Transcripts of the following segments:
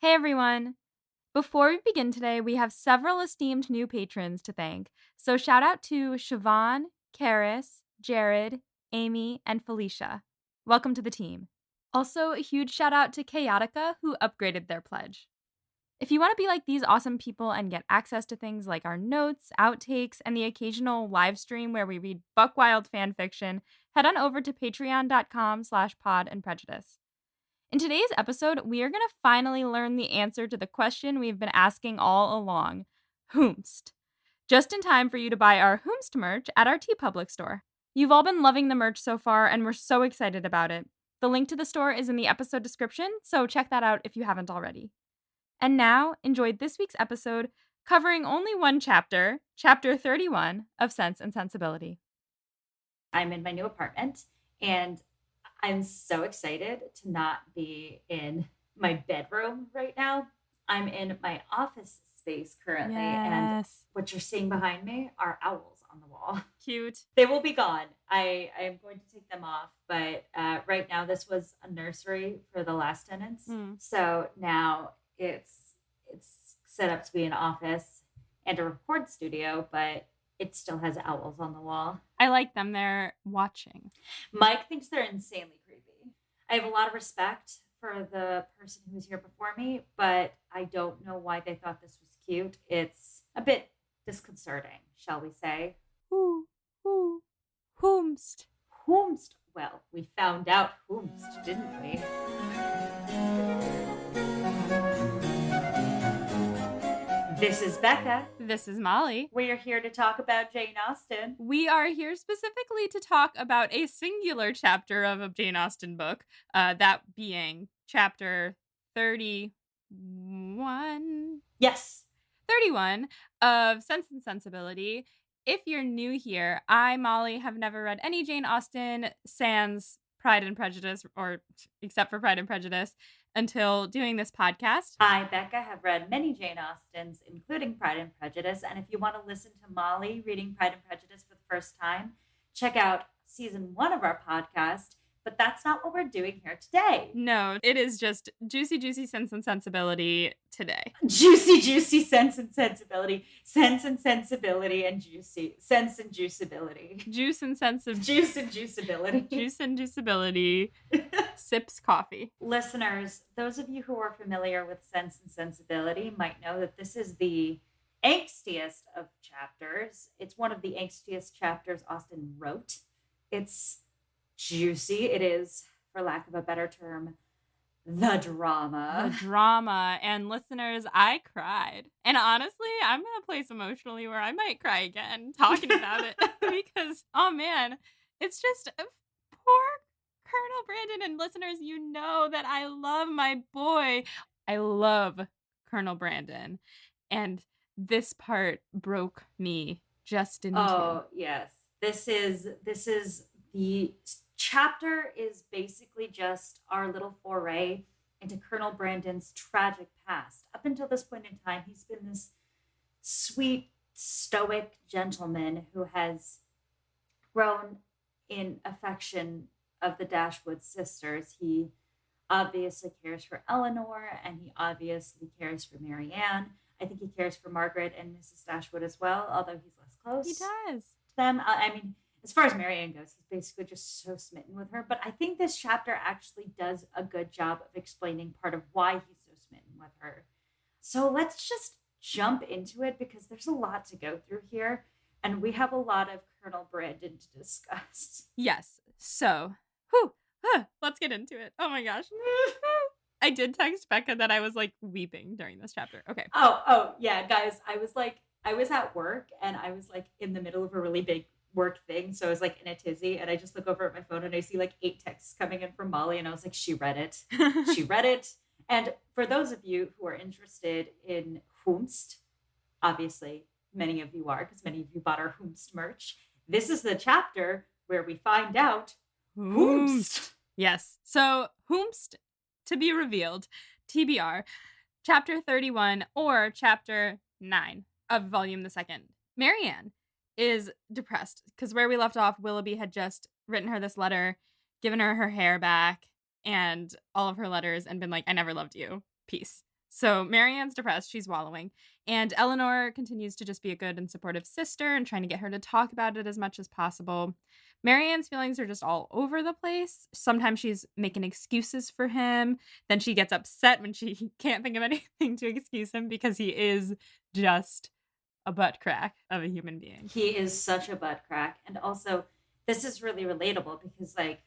Hey everyone! Before we begin today, we have several esteemed new patrons to thank. So shout out to Siobhan, Karis, Jared, Amy, and Felicia. Welcome to the team. Also, a huge shout out to Chaotica, who upgraded their pledge. If you want to be like these awesome people and get access to things like our notes, outtakes, and the occasional live stream where we read Buckwild fan fiction, head on over to patreon.com/pod and prejudice. In today's episode, we are going to finally learn the answer to the question we've been asking all along: WHOMST. Just in time for you to buy our WHOMST merch at our TeePublic store. You've all been loving the merch so far, and we're so excited about it. The link to the store is in the episode description, so check that out if you haven't already. And now, enjoy this week's episode covering only one chapter, Chapter 31 of Sense and Sensibility. I'm in my new apartment, and I'm so excited to not be in my bedroom right now. I'm in my office space currently, and what you're seeing behind me are owls on the wall. Cute. They will be gone. I am going to take them off, but right now this was a nursery for the last tenants. So now it's set up to be an office and a record studio, but it still has owls on the wall. I like them. They're watching. Mike thinks they're insanely creepy. I have a lot of respect for the person who was here before me, but I don't know why they thought this was cute. It's a bit disconcerting, shall we say. WHOMST. WHOMST. Well, we found out WHOMST, didn't we? This is Becca. This is Molly. We are here to talk about Jane Austen. We are here specifically to talk about a singular chapter of a Jane Austen book, that being chapter 31. Yes. 31 of Sense and Sensibility. If you're new here, I, Molly, have never read any Jane Austen sans Pride and Prejudice, or except for Pride and Prejudice, until doing this podcast. I, Becca, have read many Jane Austens, including Pride and Prejudice. And if you want to listen to Molly reading Pride and Prejudice for the first time, check out season 1 of our podcast. But that's not what we're doing here today. No, it is just juicy Sense and Sensibility today. Juicy Sense and Sensibility. Sense and Sensibility and juicy. Sense and juiceability. Juice and sensibility. Juice and juiceability. Juice and juiceability. Sips coffee. Listeners, those of you who are familiar with Sense and Sensibility might know that this is the angstiest of chapters. It's one of the angstiest chapters Austen wrote. It's juicy. It is, for lack of a better term, the drama. The drama. And listeners, I cried. And honestly, I'm going to place emotionally where I might cry again talking about it. Because, oh man, it's just poor Colonel Brandon. And listeners, you know that I love my boy. I love Colonel Brandon. And this part broke me just in two. Oh, yes. This is the chapter is basically just our little foray into Colonel Brandon's tragic past. Up until this point in time, he's been this sweet, stoic gentleman who has grown in affection of the Dashwood sisters. He obviously cares for Eleanor, and he obviously cares for Marianne. I think he cares for Margaret and Mrs. Dashwood as well, although he's less close. He does. To them. I mean, as far as Marianne goes, he's basically just so smitten with her. But I think this chapter actually does a good job of explaining part of why he's so smitten with her. So let's just jump into it, because there's a lot to go through here. And we have a lot of Colonel Brandon to discuss. Yes. So, let's get into it. Oh my gosh. I did text Becca that I was like weeping during this chapter. Okay. Oh, yeah, guys. I was at work, and I was like in the middle of a really big work thing, so I was like in a tizzy, and I just look over at my phone and I see like 8 texts coming in from Molly, and I was like, she read it. She read it. And for those of you who are interested in WHOMST, obviously many of you are, because many of you bought our WHOMST merch, this is the chapter where we find out WHOMST. Yes. So WHOMST to be revealed, TBR, chapter 31 or chapter 9 of volume the second. Marianne is depressed because where we left off, Willoughby had just written her this letter, given her her hair back and all of her letters, and been like, I never loved you. Peace. So Marianne's depressed, she's wallowing, and Eleanor continues to just be a good and supportive sister and trying to get her to talk about it as much as possible. Marianne's feelings are just all over the place. Sometimes she's making excuses for him, then she gets upset when she can't think of anything to excuse him because he is just a butt crack of a human being. He is such a butt crack. And also, this is really relatable because, like,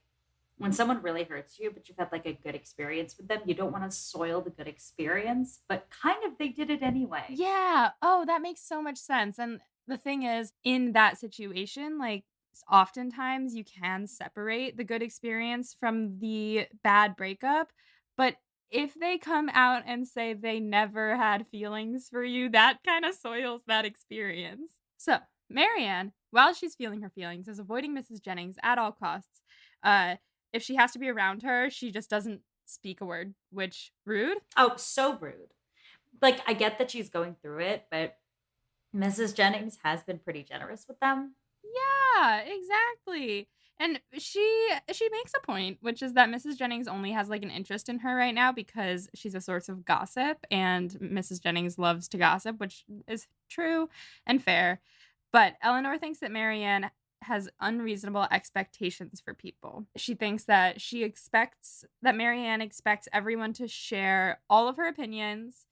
when someone really hurts you, but you've had like a good experience with them, you don't want to soil the good experience, but kind of they did it anyway. Yeah. Oh, that makes so much sense. And the thing is, in that situation, like oftentimes you can separate the good experience from the bad breakup. But if they come out and say they never had feelings for you, that kind of soils that experience. So, Marianne, while she's feeling her feelings, is avoiding Mrs. Jennings at all costs. Uh, if she has to be around her, she just doesn't speak a word, which rude. Oh, so rude. Like, I get that she's going through it, but Mrs. Jennings has been pretty generous with them. Yeah, exactly. And she makes a point, which is that Mrs. Jennings only has like an interest in her right now because she's a source of gossip and Mrs. Jennings loves to gossip, which is true and fair. But Eleanor thinks that Marianne has unreasonable expectations for people. She thinks that Marianne expects everyone to share all of her opinions,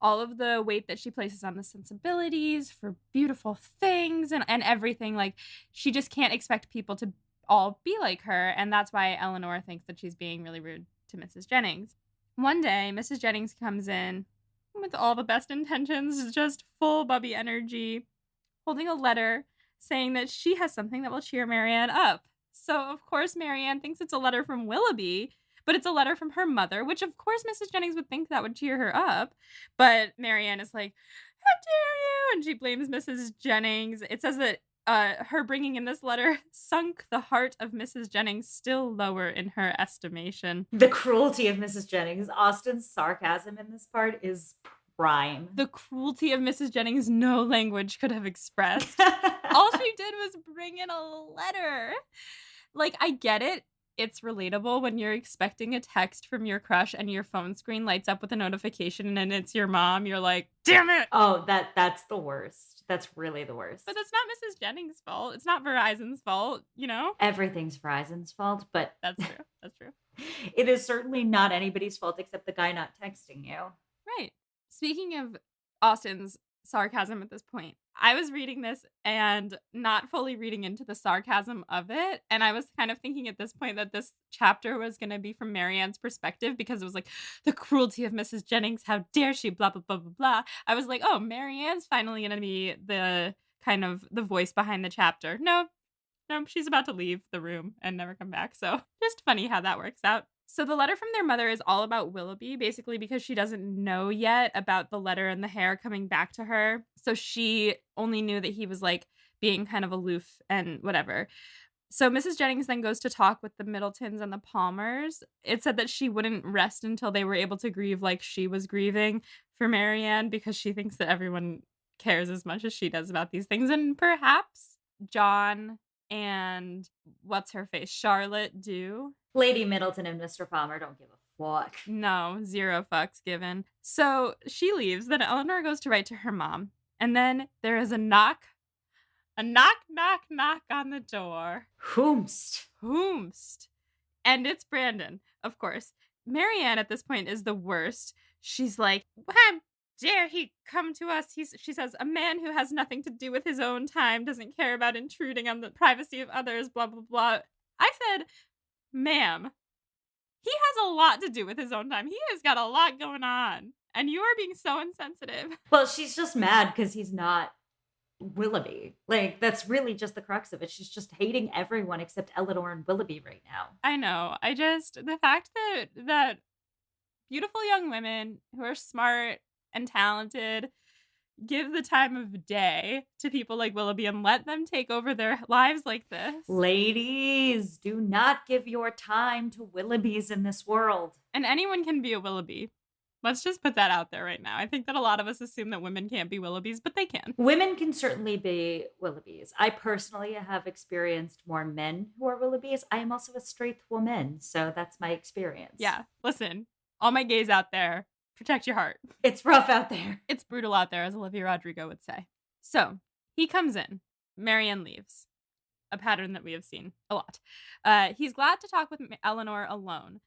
all of the weight that she places on the sensibilities for beautiful things and everything. Like, she just can't expect people to all be like her. And that's why Eleanor thinks that she's being really rude to Mrs. Jennings. One day, Mrs. Jennings comes in with all the best intentions, just full Bubby energy, holding a letter saying that she has something that will cheer Marianne up. So, of course, Marianne thinks it's a letter from Willoughby, but it's a letter from her mother, which, of course, Mrs. Jennings would think that would cheer her up. But Marianne is like, how dare you? And she blames Mrs. Jennings. It says that her bringing in this letter sunk the heart of Mrs. Jennings still lower in her estimation. The cruelty of Mrs. Jennings. Austen's sarcasm in this part is prime. The cruelty of Mrs. Jennings no language could have expressed. All she did was bring in a letter. Like, I get it. It's relatable when you're expecting a text from your crush and your phone screen lights up with a notification and it's your mom. You're like, damn it. Oh, that's the worst. That's really the worst. But that's not Mrs. Jennings' fault. It's not Verizon's fault, you know? Everything's Verizon's fault, but That's true. That's true. it is certainly not anybody's fault except the guy not texting you. Right. Speaking of Austen's sarcasm at this point, I was reading this and not fully reading into the sarcasm of it. And I was kind of thinking at this point that this chapter was going to be from Marianne's perspective because it was like, the cruelty of Mrs. Jennings, how dare she, blah, blah, blah, blah, blah. I was like, oh, Marianne's finally going to be the kind of the voice behind the chapter. No, she's about to leave the room and never come back. So just funny how that works out. So the letter from their mother is all about Willoughby, basically because she doesn't know yet about the letter and the hair coming back to her. So she only knew that he was like being kind of aloof and whatever. So Mrs. Jennings then goes to talk with the Middletons and the Palmers. It said that she wouldn't rest until they were able to grieve like she was grieving for Marianne because she thinks that everyone cares as much as she does about these things. And perhaps John and what's her face, Charlotte do. Lady Middleton and Mr. Palmer don't give a fuck. No, zero fucks given. So she leaves. Then Eleanor goes to write to her mom. And then there is a knock, knock on the door. WHOMST. And it's Brandon, of course. Marianne at this point is the worst. She's like, how dare he come to us? She says, a man who has nothing to do with his own time, doesn't care about intruding on the privacy of others, blah, blah, blah. I said, ma'am, he has a lot to do with his own time. He has got a lot going on. And you are being so insensitive. Well, she's just mad because he's not Willoughby. Like, that's really just the crux of it. She's just hating everyone except Eleanor and Willoughby right now. I know. The fact that beautiful young women who are smart and talented give the time of day to people like Willoughby and let them take over their lives like this. Ladies, do not give your time to Willoughbys in this world. And anyone can be a Willoughby. Let's just put that out there right now. I think that a lot of us assume that women can't be Willoughbys, but they can. Women can certainly be Willoughbys. I personally have experienced more men who are Willoughbys. I am also a straight woman, so that's my experience. Yeah, listen, all my gays out there, Protect your heart. It's rough out there. It's brutal out there, as Olivia Rodrigo would say. So he comes in. Marianne leaves. A pattern that we have seen a lot. He's glad to talk with Eleanor alone.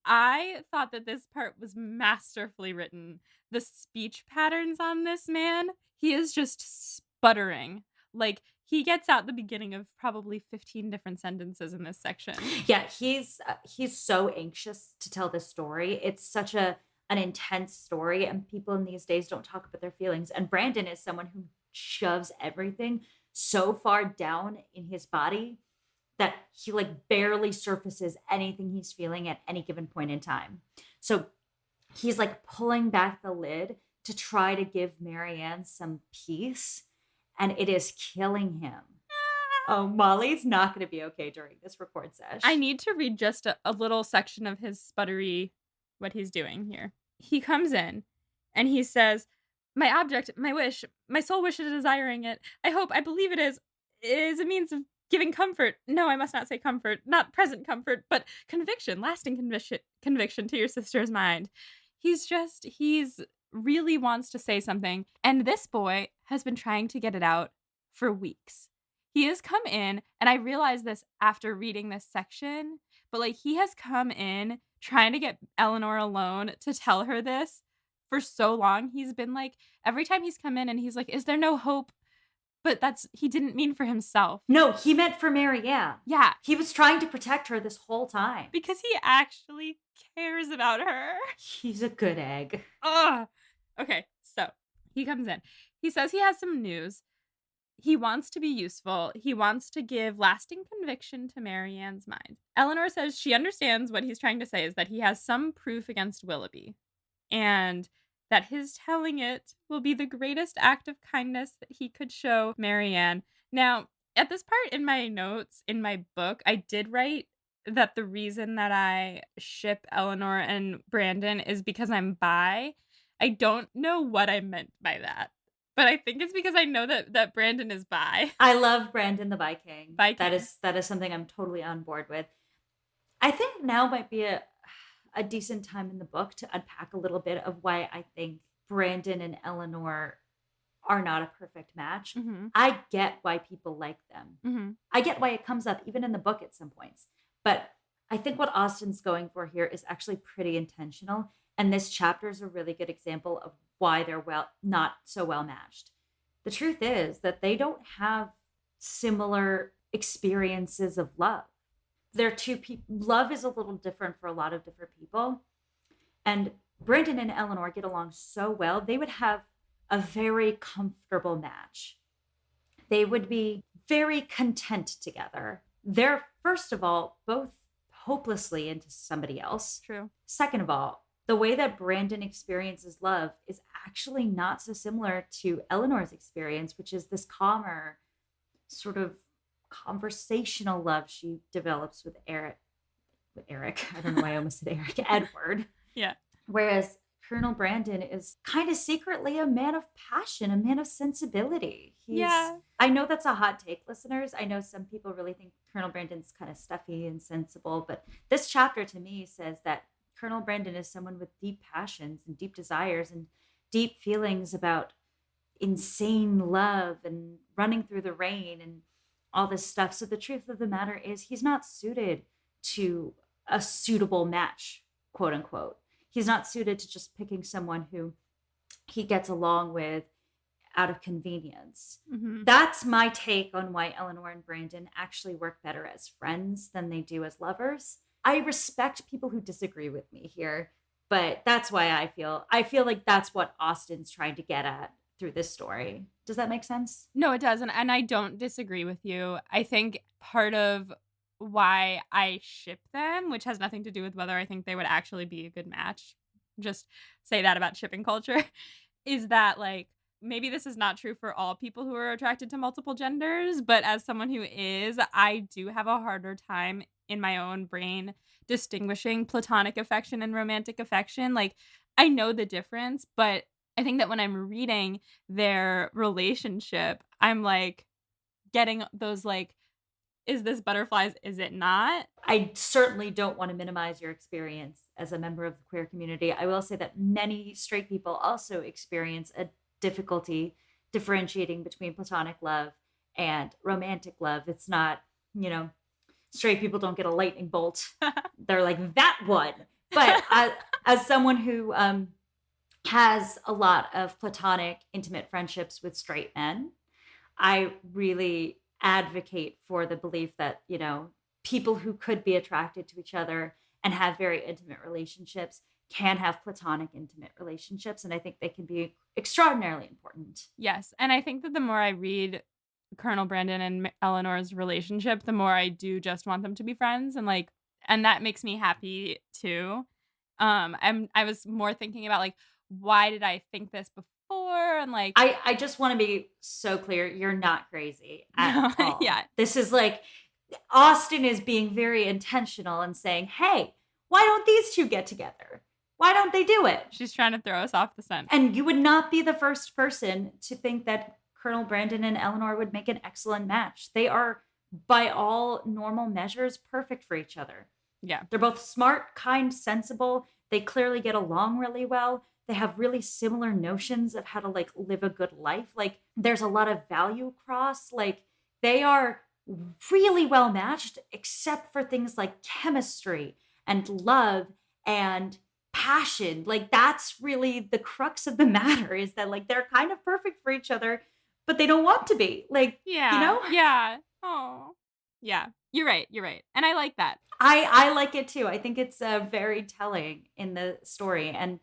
I thought that this part was masterfully written. The speech patterns on this man, he is just sputtering. Like, he gets out the beginning of probably 15 different sentences in this section. Yeah, he's so anxious to tell this story. It's such an intense story, and people in these days don't talk about their feelings. And Brandon is someone who shoves everything so far down in his body that he like barely surfaces anything he's feeling at any given point in time. So he's like pulling back the lid to try to give Marianne some peace, and it is killing him. Oh, Molly's not going to be okay during this record sesh. I need to read just a little section of his sputtery, what he's doing here. He comes in and he says, "My object, my wish, my sole wish is desiring it. I hope, I believe it is a means of giving comfort. No, I must not say comfort, not present comfort, but conviction, lasting conviction to your sister's mind." He's really wants to say something. And this boy has been trying to get it out for weeks. He has come in, and I realized this after reading this section, but like he has come in trying to get Eleanor alone to tell her this for so long. He's been like, every time he's come in and he's like, "Is there no hope?" But he didn't mean for himself. No, he meant for Marianne. Yeah. He was trying to protect her this whole time. Because he actually cares about her. He's a good egg. Ugh. Okay, so he comes in. He says he has some news. He wants to be useful. He wants to give lasting conviction to Marianne's mind. Eleanor says she understands what he's trying to say is that he has some proof against Willoughby, and that his telling it will be the greatest act of kindness that he could show Marianne. Now, at this part in my notes, in my book, I did write that the reason that I ship Eleanor and Brandon is because I'm bi. I don't know what I meant by that, but I think it's because I know that Brandon is bi. I love Brandon the Bi King. Bi King. That is something I'm totally on board with. I think now might be a decent time in the book to unpack a little bit of why I think Brandon and Eleanor are not a perfect match. Mm-hmm. I get why people like them. Mm-hmm. I get why it comes up even in the book at some points. But I think what Austen's going for here is actually pretty intentional. And this chapter is a really good example of why they're not so well matched. The truth is that they don't have similar experiences of love. They're two people. Love is a little different for a lot of different people. And Brandon and Eleanor get along so well, they would have a very comfortable match. They would be very content together. They're, first of all, both hopelessly into somebody else. True. Second of all, the way that Brandon experiences love is actually not so similar to Eleanor's experience, which is this calmer, sort of conversational love she develops with Eric. I don't know why I almost said Eric. Edward. Yeah. Whereas Colonel Brandon is kind of secretly a man of passion, a man of sensibility. I know that's a hot take, listeners. I know some people really think Colonel Brandon's kind of stuffy and sensible, but this chapter to me says that Colonel Brandon is someone with deep passions and deep desires and deep feelings about insane love and running through the rain and all this stuff. So the truth of the matter is he's not suited to a suitable match, quote unquote. He's not suited to just picking someone who he gets along with out of convenience. Mm-hmm. That's my take on why Eleanor and Brandon actually work better as friends than they do as lovers. I respect people who disagree with me here, but that's why I feel like that's what Austen's trying to get at through this story. Does that make sense? No, it doesn't. And I don't disagree with you. I think part of why I ship them, which has nothing to do with whether I think they would actually be a good match, just say that about shipping culture, is that like, maybe this is not true for all people who are attracted to multiple genders, but as someone who is, I do have a harder time in my own brain distinguishing platonic affection and romantic affection. Like, I know the difference, but I think that when I'm reading their relationship, I'm like getting those like is this butterflies? Is it not? I certainly don't want to minimize your experience as a member of the queer community. I will say that many straight people also experience a difficulty differentiating between platonic love and romantic love. It's not, straight people don't get a lightning bolt. They're like, that one. But as someone who has a lot of platonic, intimate friendships with straight men, I really advocate for the belief that, people who could be attracted to each other and have very intimate relationships can have platonic, intimate relationships. And I think they can be extraordinarily important. Yes. And I think that the more I read Colonel Brandon and Eleanor's relationship, the more I do just want them to be friends. And that makes me happy too. I was more thinking about like, why did I think this before? And like, I just want to be so clear. You're not crazy at all. Yeah. This is like, Austen is being very intentional and saying, hey, why don't these two get together? Why don't they do it? She's trying to throw us off the scent. And you would not be the first person to think that Colonel Brandon and Eleanor would make an excellent match. They are, by all normal measures, perfect for each other. Yeah. They're both smart, kind, sensible. They clearly get along really well. They have really similar notions of how to like live a good life. Like there's a lot of value cross. Like they are really well matched, except for things like chemistry and love and passion. Like that's really the crux of the matter, is that like they're kind of perfect for each other, but they don't want to be. Like, Yeah. Yeah. Oh, yeah. You're right. And I like that. I like it too. I think it's very telling in the story. And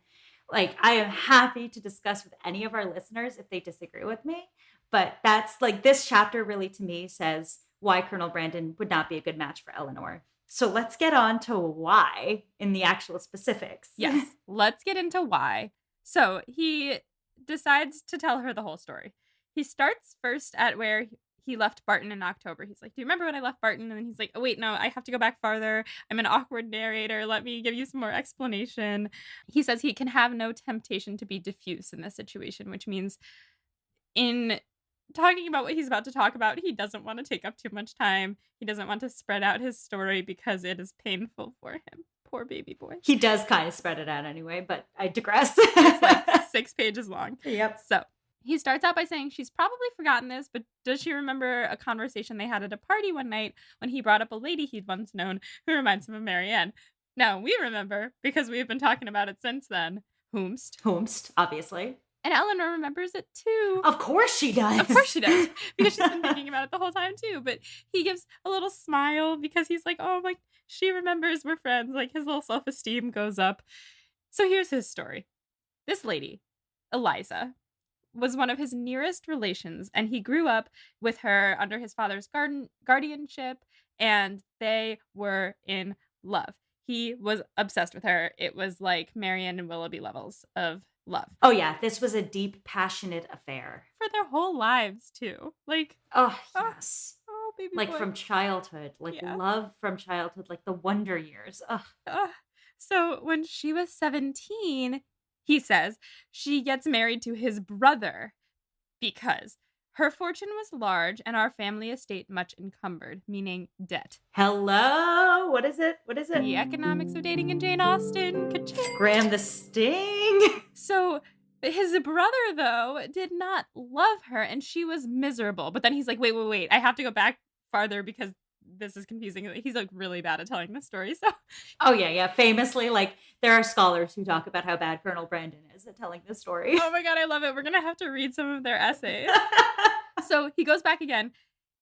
like, I am happy to discuss with any of our listeners if they disagree with me. But that's like, this chapter really to me says why Colonel Brandon would not be a good match for Eleanor. So let's get on to why in the actual specifics. Yes, let's get into why. So he decides to tell her the whole story. He starts first at where he left Barton in October. He's like, do you remember when I left Barton? And then he's like, oh, wait, no, I have to go back farther. I'm an awkward narrator. Let me give you some more explanation. He says he can have no temptation to be diffuse in this situation, which means in talking about what he's about to talk about, he doesn't want to take up too much time. He doesn't want to spread out his story because it is painful for him. Poor baby boy. He does kind of spread it out anyway, but I digress. It's like 6 pages long. Yep. So he starts out by saying she's probably forgotten this, but does she remember a conversation they had at a party one night when he brought up a lady he'd once known who reminds him of Marianne? Now, we remember because we've been talking about it since then. WHOMST. WHOMST, obviously. And Eleanor remembers it too. Of course she does. Of course she does. Because she's been thinking about it the whole time too. But he gives a little smile because he's like, oh, like, she remembers we're friends. Like, his little self-esteem goes up. So here's his story. This lady, Eliza, was one of his nearest relations, and he grew up with her under his father's guardianship, and they were in love. He was obsessed with her. It was like Marianne and Willoughby levels of love. Oh yeah, this was a deep, passionate affair. For their whole lives too. Like, oh yes. Oh, baby like boy. From childhood, like love from childhood, like the wonder years. So when she was 17, he says she gets married to his brother because her fortune was large and our family estate much encumbered, meaning debt. Hello? What is it? The Economics of Dating in Jane Austen. Ka-ching. Graham the Sting. So his brother, though, did not love her and she was miserable. But then he's like, wait. I have to go back farther because this is confusing. He's like really bad at telling the story. So, oh yeah. Famously, like there are scholars who talk about how bad Colonel Brandon is at telling the story. Oh my God, I love it. We're gonna have to read some of their essays. So he goes back again.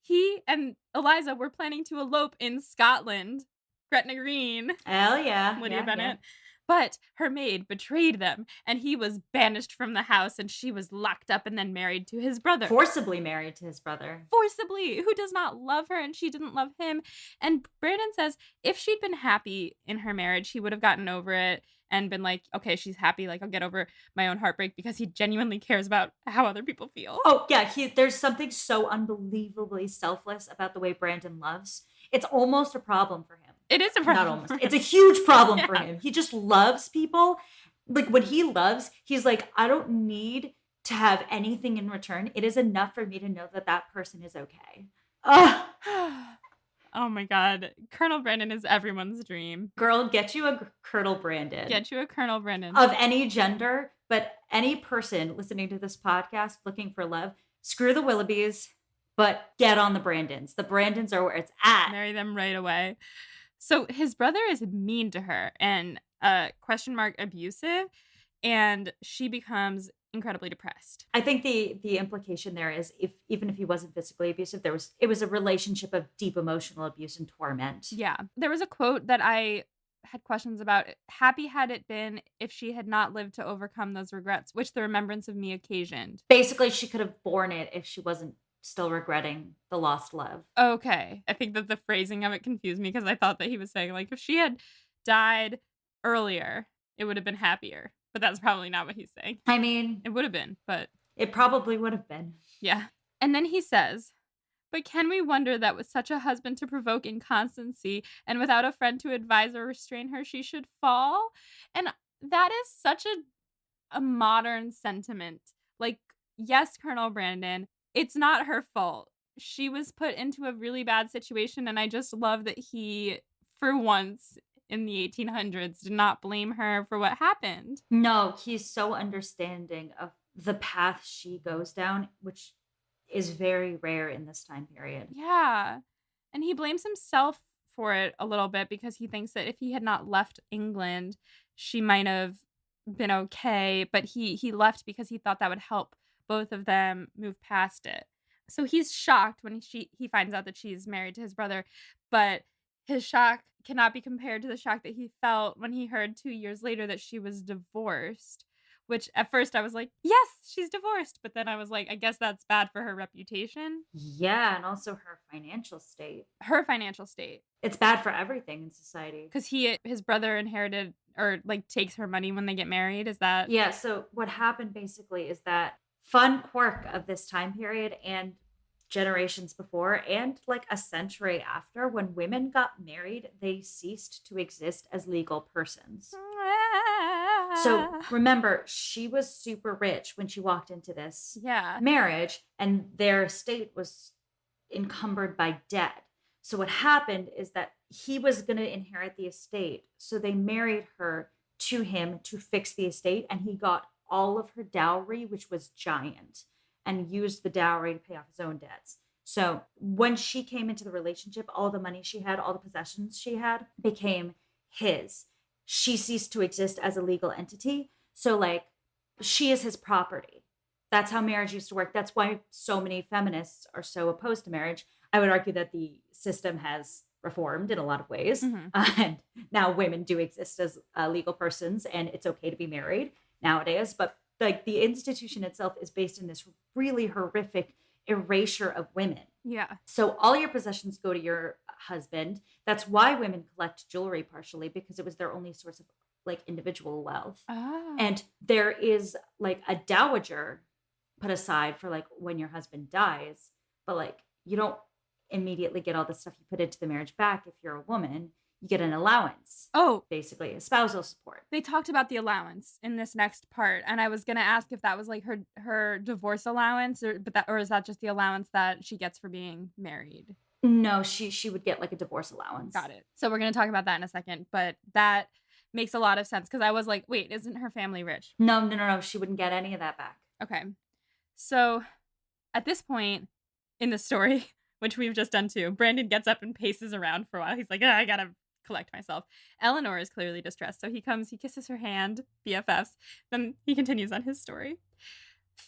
He and Eliza were planning to elope in Scotland. Gretna Green. Hell yeah. Lydia Bennet. Yeah. But her maid betrayed them, and he was banished from the house, and she was locked up and then married to his brother. Forcibly married to his brother. Forcibly, who does not love her, and she didn't love him. And Brandon says if she'd been happy in her marriage, he would have gotten over it and been like, okay, she's happy, like I'll get over my own heartbreak, because he genuinely cares about how other people feel. Oh, yeah, there's something so unbelievably selfless about the way Brandon loves. It's almost a problem for him. It is a problem. Not almost. It's a huge problem for him. He just loves people. Like when he loves, he's like, I don't need to have anything in return. It is enough for me to know that that person is okay. Oh my god. Colonel Brandon is everyone's dream. Girl, get you a Colonel Brandon Get you a Colonel Brandon. of any gender, but any person listening to this podcast looking for love, screw the Willoughbys, but get on the Brandons. The Brandons are where it's at. Marry them right away. So his brother is mean to her and abusive, and she becomes incredibly depressed. I think the implication there is even if he wasn't physically abusive, it was a relationship of deep emotional abuse and torment. Yeah. There was a quote that I had questions about. Happy had it been if she had not lived to overcome those regrets, which the remembrance of me occasioned. Basically, she could have borne it if she wasn't still regretting the lost love. Okay. I think that the phrasing of it confused me because I thought that he was saying, like, if she had died earlier, it would have been happier. But that's probably not what he's saying. I mean, It would have been, but it probably would have been. yeah. And then he says, but can we wonder that with such a husband to provoke inconstancy and without a friend to advise or restrain her, she should fall? And that is such a modern sentiment. Like, yes, Colonel Brandon, it's not her fault. She was put into a really bad situation, and I just love that he, for once in the 1800s, did not blame her for what happened. No, he's so understanding of the path she goes down, which is very rare in this time period. Yeah. And he blames himself for it a little bit because he thinks that if he had not left England, she might have been okay. But he left because he thought that would help both of them move past it. So he's shocked when he finds out that she's married to his brother. But his shock cannot be compared to the shock that he felt when he heard 2 years later that she was divorced. Which at first I was like, yes, she's divorced. But then I was like, I guess that's bad for her reputation. Yeah, and also her financial state. Her financial state. It's bad for everything in society. Because his brother inherited or like takes her money when they get married. Is that? Yeah, so what happened basically is that fun quirk of this time period and generations before and like a century after, when women got married, they ceased to exist as legal persons. So remember, she was super rich when she walked into this marriage, and their estate was encumbered by debt. So what happened is that he was going to inherit the estate. So they married her to him to fix the estate, and he got all of her dowry, which was giant, and used the dowry to pay off his own debts. So when she came into the relationship, all the money she had, all the possessions she had became his. She ceased to exist as a legal entity. So like, she is his property. That's how marriage used to work. That's why so many feminists are so opposed to marriage. I would argue that the system has reformed in a lot of ways. And now women do exist as legal persons, and it's okay to be married nowadays. But like, the institution itself is based in this really horrific erasure of women. Yeah. So all your possessions go to your husband. That's why women collect jewelry partially, because it was their only source of like individual wealth. And there is like a dowager put aside for like when your husband dies, but like you don't immediately get all the stuff you put into the marriage back. If you're a woman, you get an allowance. Oh, basically a spousal support. They talked about the allowance in this next part, and I was going to ask if that was like her divorce allowance, or is that just the allowance that she gets for being married? No, she would get like a divorce allowance. Got it. So we're going to talk about that in a second, but that makes a lot of sense because I was like, wait, isn't her family rich? No. She wouldn't get any of that back. Okay. So at this point in the story, which we've just done too, Brandon gets up and paces around for a while. He's like, I gotta collect myself. Eleanor is clearly distressed. So he comes, he kisses her hand, BFFs. Then he continues on his story.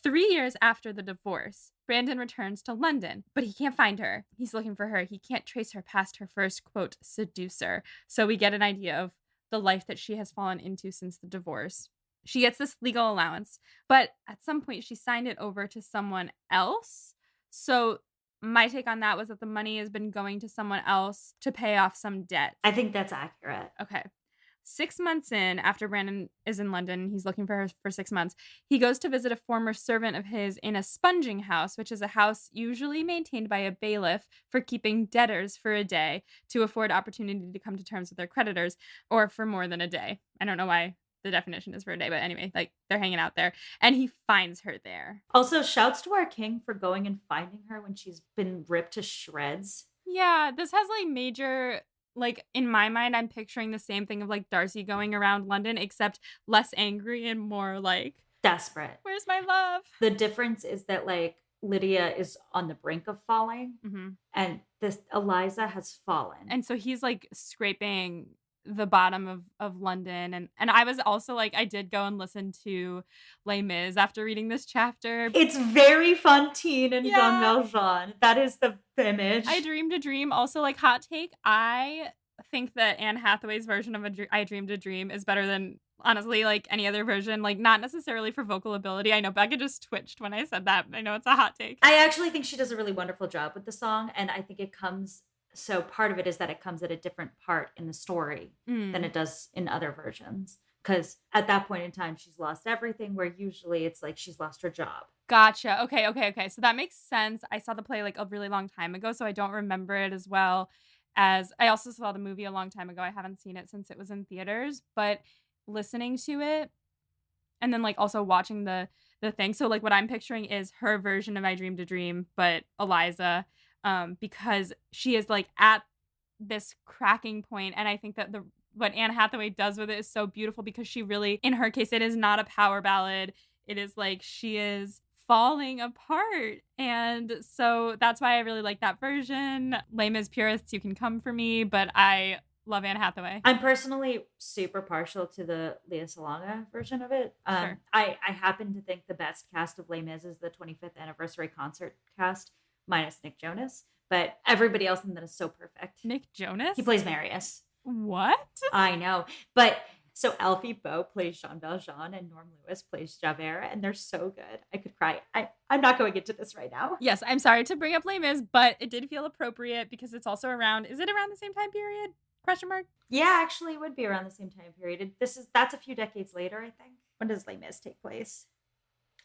3 years after the divorce, Brandon returns to London, but he can't find her. He's looking for her. He can't trace her past her first, quote, seducer. So we get an idea of the life that she has fallen into since the divorce. She gets this legal allowance, but at some point she signed it over to someone else. So my take on that was that the money has been going to someone else to pay off some debt. I think that's accurate. Okay. 6 months in, after Brandon is in London, he's looking for her for 6 months, he goes to visit a former servant of his in a sponging house, which is a house usually maintained by a bailiff for keeping debtors for a day to afford opportunity to come to terms with their creditors, or for more than a day. I don't know why the definition is for a day, but anyway, like, they're hanging out there, and he finds her there. Also, shouts to our king for going and finding her when she's been ripped to shreds. Yeah, this has, like, major like, in my mind, I'm picturing the same thing of, like, Darcy going around London, except less angry and more like, Desperate. "Where's my love?" The difference is that, like, Lydia is on the brink of falling, Mhm. and this Eliza has fallen. And so he's, like, scraping the bottom of London, and I was also, like I did go and listen to Les Mis after reading this chapter. It's very Fantine and Jean Yeah. Valjean. That is the I image. Dreamed a Dream, also, like, hot take, I think that Anne Hathaway's version of I Dreamed a Dream is better than, honestly, like, any other version, like, not necessarily for vocal ability. I know Becca just twitched when I said that. I know it's a hot take. I actually think she does a really wonderful job with the song, and I think it comes so part of it is that it comes at a different part in the story than Mm. it does in other versions. Because at that point in time, she's lost everything, where usually it's like she's lost her job. Gotcha. Okay. So that makes sense. I saw the play, like, a really long time ago, so I don't remember it as well as I also saw the movie a long time ago. I haven't seen it since it was in theaters, but listening to it and then, like, also watching the thing. So, like, what I'm picturing is her version of I Dreamed a Dream, but Eliza, because she is, like, at this cracking point, and I think that the what Anne Hathaway does with it is so beautiful because she really in her case, it is not a power ballad. It is like she is falling apart, and so that's why I really like that version. Lame as purists, you can come for me, but I love Anne Hathaway. I'm personally super partial to the Lea Salonga version of it. Sure. I happen to think the best cast of Les Mis is the 25th anniversary concert cast, minus Nick Jonas, but everybody else in that is so perfect. Nick Jonas? He plays Marius. What? I know. But so Alfie Boe plays Jean Valjean and Norm Lewis plays Javert, and they're so good. I could cry. I'm not going into this right now. Yes, I'm sorry to bring up Les Mis, but it did feel appropriate because it's also around is it around the same time period? Question mark? Yeah, actually, it would be around the same time period. That's a few decades later, I think. When does Les Mis take place?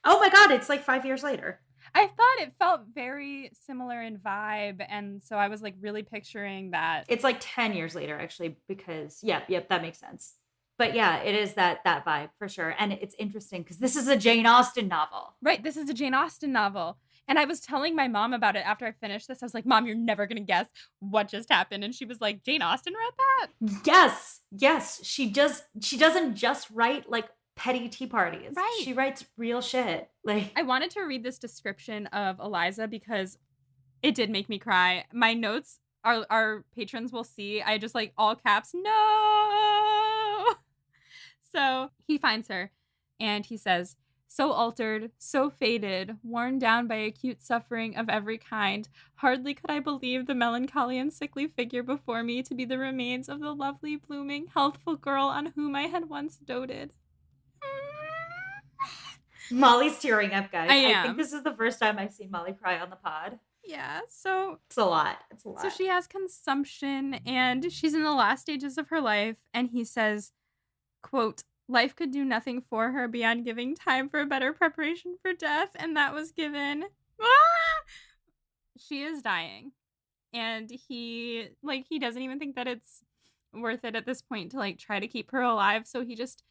Oh my god, it's like 5 years later. I thought it felt very similar in vibe, and so I was, like, really picturing that. It's like 10 years later, actually, because yep, that makes sense. But yeah, it is that vibe for sure. And it's interesting because this is a Jane Austen novel. Right, this is a Jane Austen novel, and I was telling my mom about it after I finished this. I was like, "Mom, you're never gonna guess what just happened," and she was like, "Jane Austen wrote that?" Yes. She doesn't just write like petty tea parties. Right. She writes real shit. Like I wanted to read this description of Eliza because it did make me cry. My notes, our patrons will see, I just, like, all caps, "No!" So, he finds her, and he says, "So altered, so faded, worn down by acute suffering of every kind, hardly could I believe the melancholy and sickly figure before me to be the remains of the lovely, blooming, healthful girl on whom I had once doted." Molly's tearing up, guys. I I think am. this is the first time I've seen Molly cry on the pod. Yeah, so It's a lot. It's a lot. so she has consumption, and she's in the last stages of her life, and he says, quote, "Life could do nothing for her beyond giving time for a better preparation for death, and that was given." Ah! She is dying, and he doesn't even think that it's worth it at this point to, like, try to keep her alive, so he just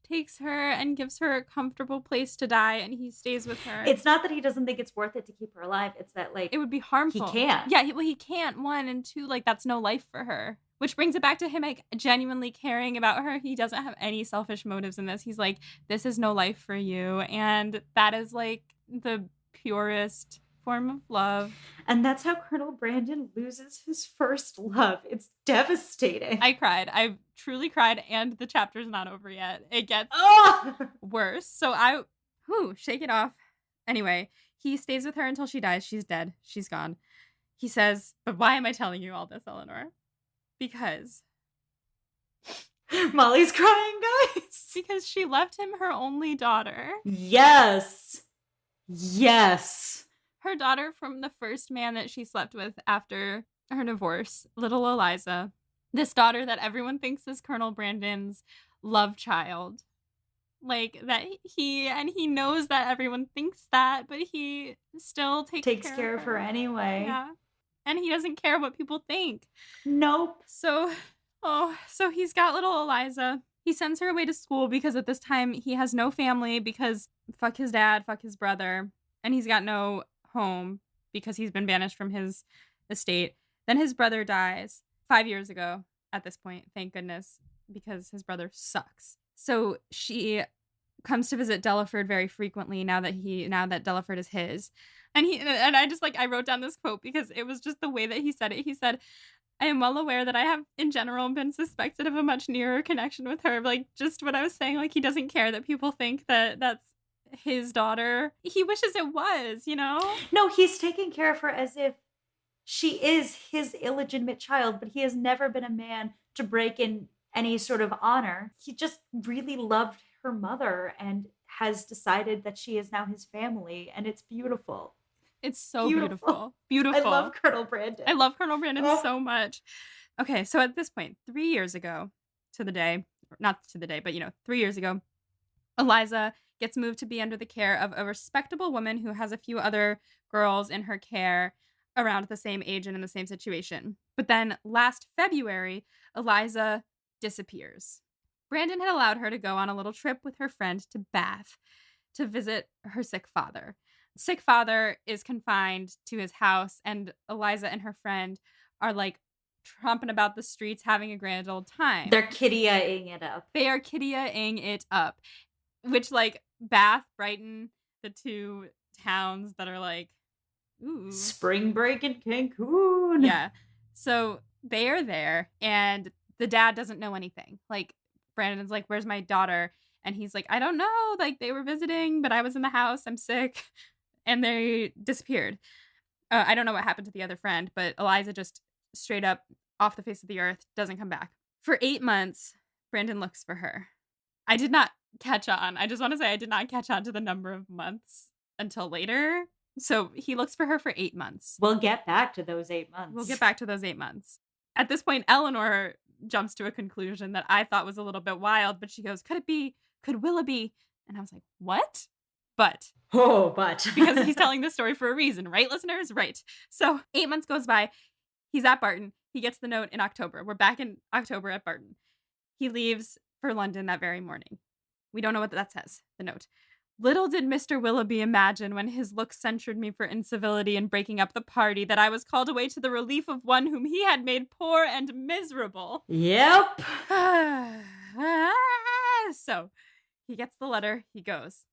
takes her and gives her a comfortable place to die, and he stays with her. It's not that he doesn't think it's worth it to keep her alive. It's that like It would be harmful. he can't. Yeah, he can't, 1, and 2, like, that's no life for her. Which brings it back to him, like, genuinely caring about her. He doesn't have any selfish motives in this. He's like, "This is no life for you," and that is, like, the purest form of love. And that's how Colonel Brandon loses his first love. It's devastating. I cried. I truly cried, and the chapter's not over yet. It gets Oh! worse. So shake it off. Anyway, he stays with her until she dies. She's dead. She's gone. He says, "But why am I telling you all this, Eleanor?" Because Molly's crying, guys. she left him her only daughter. Yes. Her daughter from the first man that she slept with after her divorce, little Eliza. This daughter that everyone thinks is Colonel Brandon's love child. Like, that he knows that everyone thinks that, but he still takes care of her anyway. Yeah. And he doesn't care what people think. Nope. So he's got little Eliza. He sends her away to school because at this time he has no family because fuck his dad, fuck his brother, and he's got no home because he's been banished from his estate. Then his brother dies 5 years ago at this point, thank goodness, because his brother sucks. So she comes to visit Delaford very frequently now that Delaford is his. And I just, like, I wrote down this quote because it was just the way that he said it. He said, "I am well aware that I have in general been suspected of a much nearer connection with her." Like, just what I was saying, like, he doesn't care that people think that that's his daughter. He wishes it was, you know? No, he's taking care of her as if she is his illegitimate child, but he has never been a man to break in any sort of honor. He just really loved her mother and has decided that she is now his family, and it's beautiful. It's so beautiful. Beautiful. I love Colonel Brandon. I love Colonel Brandon so much. Okay, so at this point, 3 years ago to the day, not to the day, but 3 years ago, Eliza gets moved to be under the care of a respectable woman who has a few other girls in her care around the same age and in the same situation. But then last February, Eliza disappears. Brandon had allowed her to go on a little trip with her friend to Bath to visit her sick father. Sick father is confined to his house, and Eliza and her friend are like tromping about the streets having a grand old time. They're kitty-ing it up. They are kitty-ing it up. Which, like, Bath, Brighton, the two towns that are like, ooh. Spring break in Cancun. Yeah. So they are there, and the dad doesn't know anything. Like, Brandon's like, "Where's my daughter?" And he's like, "I don't know. Like, they were visiting, but I was in the house. I'm sick." And they disappeared. I don't know what happened to the other friend, but Eliza just straight up off the face of the earth doesn't come back. For 8 months, Brandon looks for her. I did not catch on. I just want to say I did not catch on to the number of months until later. So he looks for her for 8 months. We'll get back to those 8 months. We'll get back to those 8 months. At this point, Eleanor jumps to a conclusion that I thought was a little bit wild, but she goes, could Willoughby? And I was like, what? But. Because he's telling this story for a reason, right, listeners? Right. So 8 months goes by. He's at Barton. He gets the note in October. We're back in October at Barton. He leaves for London that very morning. We don't know what that says, the note. "Little did Mr. Willoughby imagine when his looks censured me for incivility and breaking up the party that I was called away to the relief of one whom he had made poor and miserable." Yep. So he gets the letter. He goes.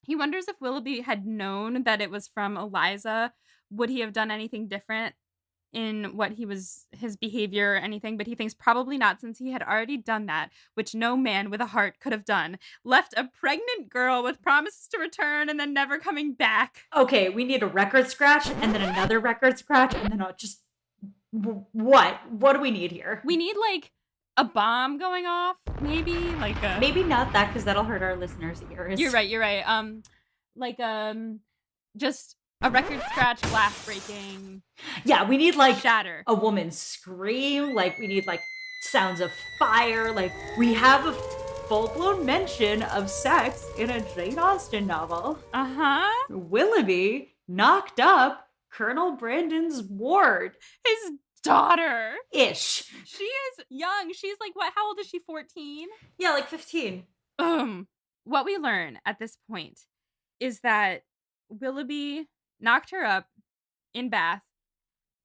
He wonders if Willoughby had known that it was from Eliza. Would he have done anything different in what his behavior or anything? But he thinks probably not, since he had already done that, which no man with a heart could have done. Left a pregnant girl with promises to return and then never coming back. Okay, we need a record scratch and then another record scratch and then just what? What do we need here? We need like a bomb going off, maybe like a... Maybe not that, because that'll hurt our listeners' ears. You're right. Just a record scratch, glass breaking. Yeah, we need like shatter. A woman scream. Like we need like sounds of fire. Like we have a full-blown mention of sex in a Jane Austen novel. Willoughby knocked up Colonel Brandon's ward. His daughter. Ish. She is young. She's like, what? How old is she? 14? Yeah, like 15. What we learn at this point is that Willoughby knocked her up in Bath,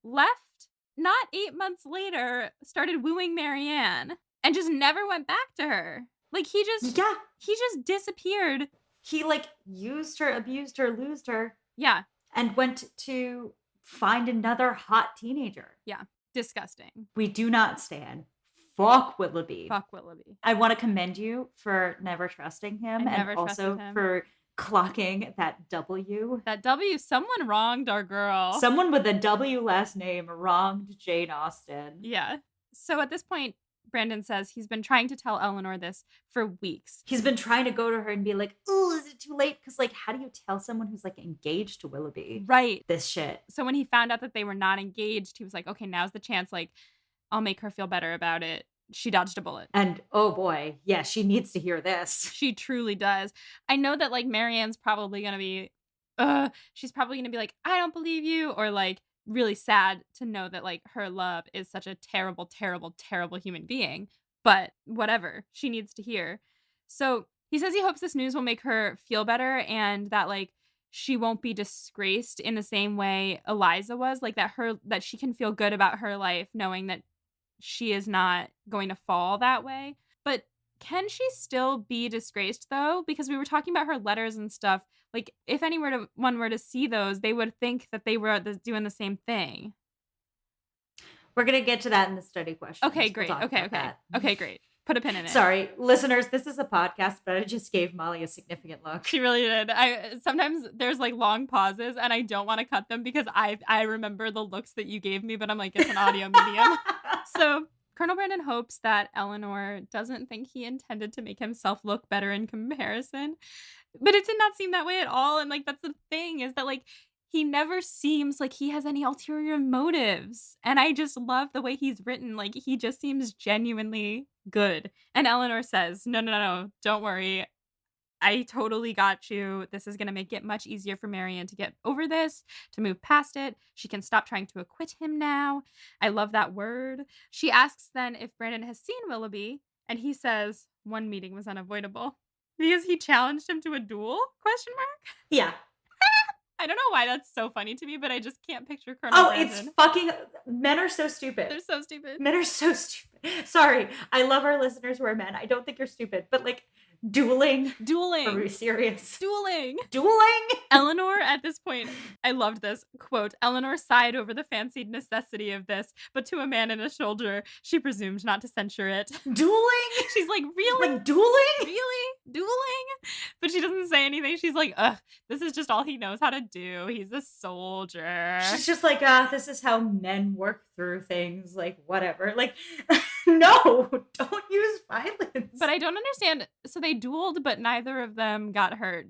left not 8 months later, started wooing Marianne, and just never went back to her. Like he just disappeared. He like used her, abused her, losed her. Yeah. And went to find another hot teenager. Yeah. Disgusting. We do not stand. Fuck Willoughby. Fuck Willoughby. I want to commend you for never trusting him and also for clocking that W. That W, someone wronged our girl. Someone with a W last name wronged Jane Austen. Yeah. So at this point, Brandon says he's been trying to tell Eleanor this for weeks. He's been trying to go to her and be like, oh, is it too late? Because, like, how do you tell someone who's, like, engaged to Willoughby? Right. This shit. So when he found out that they were not engaged, he was like, okay, now's the chance. Like, I'll make her feel better about it. She dodged a bullet. And, oh boy, yeah, she needs to hear this. She truly does. I know that, like, Marianne's probably going to be, she's probably going to be like, I don't believe you. Or, like, really sad to know that, like, her love is such a terrible, terrible, terrible human being. But whatever, she needs to hear. So he says he hopes this news will make her feel better and that, like, she won't be disgraced in the same way Eliza was, like, that she can feel good about her life knowing that she is not going to fall that way. But can she still be disgraced, though? Because we were talking about her letters and stuff. Like, if one were to see those, they would think that they were doing the same thing. We're going to get to that in the study questions. Okay, great. We'll talk Okay, about that. Okay, great. Put a pin in it. Sorry, listeners, this is a podcast, but I just gave Molly a significant look. She really did. Sometimes there's like long pauses and I don't want to cut them because I remember the looks that you gave me, but I'm like, it's an audio medium. So Colonel Brandon hopes that Eleanor doesn't think he intended to make himself look better in comparison, but it did not seem that way at all. And like, that's the thing, is that like, he never seems like he has any ulterior motives. And I just love the way he's written. Like, he just seems genuinely good. And Eleanor says, no, don't worry. I totally got you. This is going to make it much easier for Marianne to get over this, to move past it. She can stop trying to acquit him now. I love that word. She asks then if Brandon has seen Willoughby, and he says one meeting was unavoidable because he challenged him to a duel? ? Yeah. I don't know why that's so funny to me, but I just can't picture Colonel Brandon. It's fucking... Men are so stupid. They're so stupid. Men are so stupid. Sorry. I love our listeners who are men. I don't think you're stupid, but like, dueling. Are we serious? Dueling. Eleanor, at this point, I loved this quote. Eleanor sighed over the fancied necessity of this, but to a man in a shoulder, she presumed not to censure it. Dueling? She's like, really? Like, dueling? Really? Dueling? But she doesn't say anything. She's like, ugh, this is just all he knows how to do. He's a soldier. She's just like, this is how men work through things. Like, whatever. Like, no, don't use violence. But I don't understand. So they dueled, but neither of them got hurt.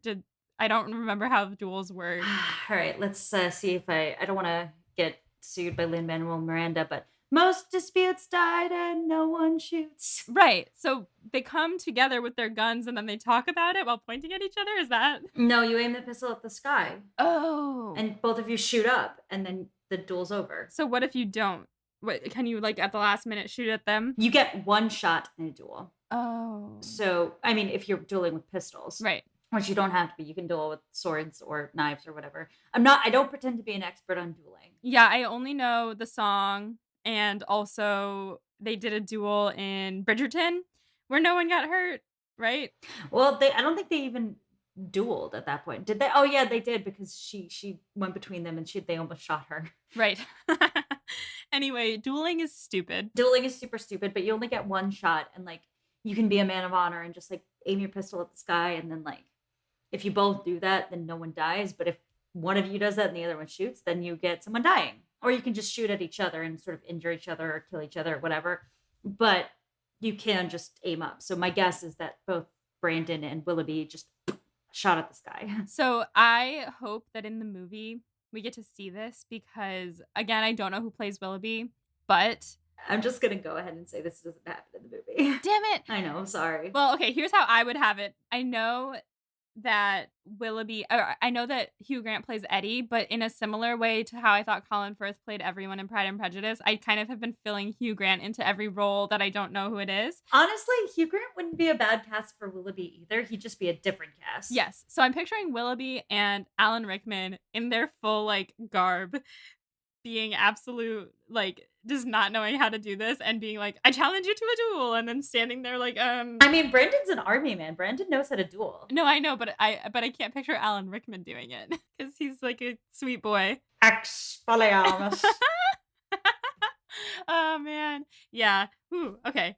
I don't remember how the duels work. All right, let's see if I don't want to get sued by Lin-Manuel Miranda, but most disputes died and no one shoots. Right. So they come together with their guns and then they talk about it while pointing at each other? Is that? No, you aim the pistol at the sky. Oh. And both of you shoot up and then the duel's over. So what if you don't? What, can you like at the last minute shoot at them? You get one shot in a duel. Oh. So, I mean, if you're dueling with pistols. Right. Which you don't have to be. You can duel with swords or knives or whatever. I don't pretend to be an expert on dueling. Yeah, I only know the song, and also they did a duel in Bridgerton where no one got hurt, right? Well, I don't think they even dueled at that point. Did they? Oh yeah, they did, because she went between them and they almost shot her. Right. Anyway, dueling is stupid. Dueling is super stupid, but you only get one shot, and like, you can be a man of honor and just like aim your pistol at the sky, and then like, if you both do that, then no one dies. But if one of you does that and the other one shoots, then you get someone dying. Or you can just shoot at each other and sort of injure each other or kill each other or whatever. But you can just aim up. So my guess is that both Brandon and Willoughby just shot at the sky. So I hope that in the movie we get to see this because, again, I don't know who plays Willoughby, but... I'm just going to go ahead and say this doesn't happen in the movie. Damn it. I know, I'm sorry. Well, okay, here's how I would have it. I know that Hugh Grant plays Eddie, but in a similar way to how I thought Colin Firth played everyone in Pride and Prejudice, I kind of have been filling Hugh Grant into every role that I don't know who it is. Honestly, Hugh Grant wouldn't be a bad cast for Willoughby either. He'd just be a different cast. Yes. So I'm picturing Willoughby and Alan Rickman in their full, like, garb, being absolute, like, just not knowing how to do this and being like, I challenge you to a duel, and then standing there like, I mean, Brandon's an army man. Brandon knows how to duel. No, I know, but I can't picture Alan Rickman doing it because he's like a sweet boy. Expelliarmus. Oh man. Yeah. Ooh, okay.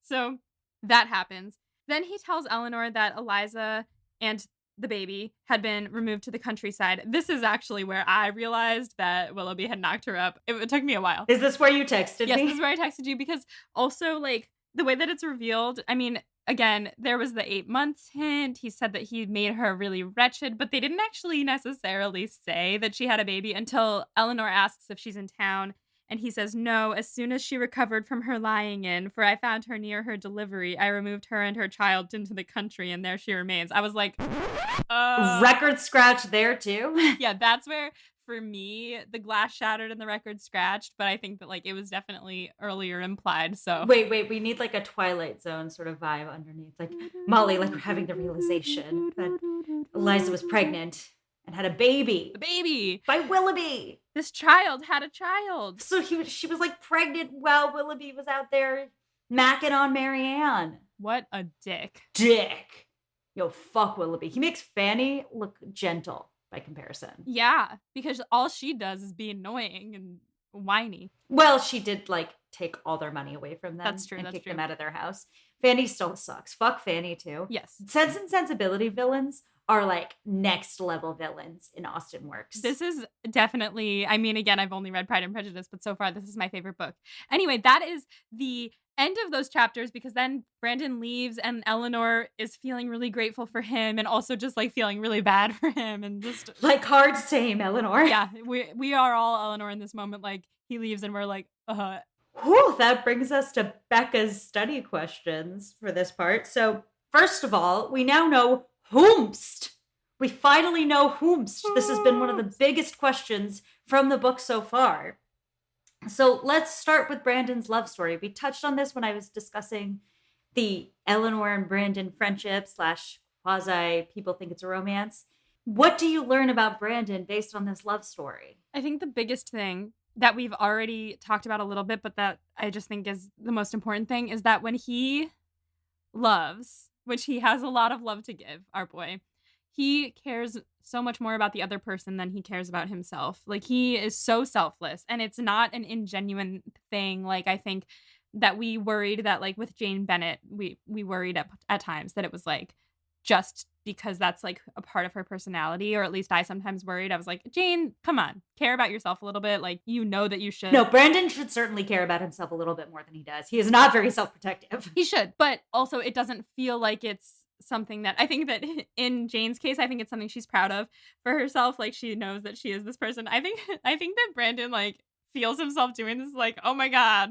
So that happens. Then he tells Eleanor that Eliza and the baby had been removed to the countryside. This is actually where I realized that Willoughby had knocked her up. It took me a while. Is this where you texted me? Yes, this is where I texted you, because also, like, the way that it's revealed, I mean, again, there was the 8 months hint. He said that he made her really wretched, but they didn't actually necessarily say that she had a baby until Eleanor asks if she's in town. And he says, no, as soon as she recovered from her lying in, for I found her near her delivery, I removed her and her child into the country, and there she remains. I was like, record scratch there too? Yeah, that's where, for me, the glass shattered and the record scratched, but I think that, like, it was definitely earlier implied, so. Wait, we need, like, a Twilight Zone sort of vibe underneath. Like, Molly, like, we're having the realization that Eliza was pregnant, and had a baby. The baby. By Willoughby. This child had a child. So she was like pregnant while Willoughby was out there macking on Marianne. What a dick. Dick. Yo, fuck Willoughby. He makes Fanny look gentle by comparison. Yeah, because all she does is be annoying and whiny. Well, she did like take all their money away from them. That's true. And That's kick true. them out of their house. Fanny still sucks. Fuck Fanny too. Yes. Sense and Sensibility villains are like next level villains in Austen works. This is definitely, I mean, again, I've only read Pride and Prejudice, but so far this is my favorite book. Anyway, that is the end of those chapters, because then Brandon leaves and Eleanor is feeling really grateful for him and also just like feeling really bad for him and just like hard same, Eleanor. Yeah, we are all Eleanor in this moment. Like he leaves and we're like, Whew, that brings us to Becca's study questions for this part. So first of all, we now know WHOMST. We finally know WHOMST. This has been one of the biggest questions from the book so far. So let's start with Brandon's love story. We touched on this when I was discussing the Eleanor and Brandon friendship / quasi people think it's a romance. What do you learn about Brandon based on this love story? I think the biggest thing that we've already talked about a little bit, but that I just think is the most important thing, is that when he loves, which he has a lot of love to give, our boy, he cares so much more about the other person than he cares about himself. Like he is so selfless, and it's not an ingenuine thing. Like I think that we worried that like with Jane Bennett, we worried at times that it was like just because that's like a part of her personality, or at least I sometimes worried. I was like, Jane, come on, care about yourself a little bit. Like, you know that you should. No, Brandon should certainly care about himself a little bit more than he does. He is not very self-protective. He should, but also it doesn't feel like it's something that I think that in Jane's case, I think it's something she's proud of for herself. Like she knows that she is this person. I think that Brandon like feels himself doing this, like, oh my God.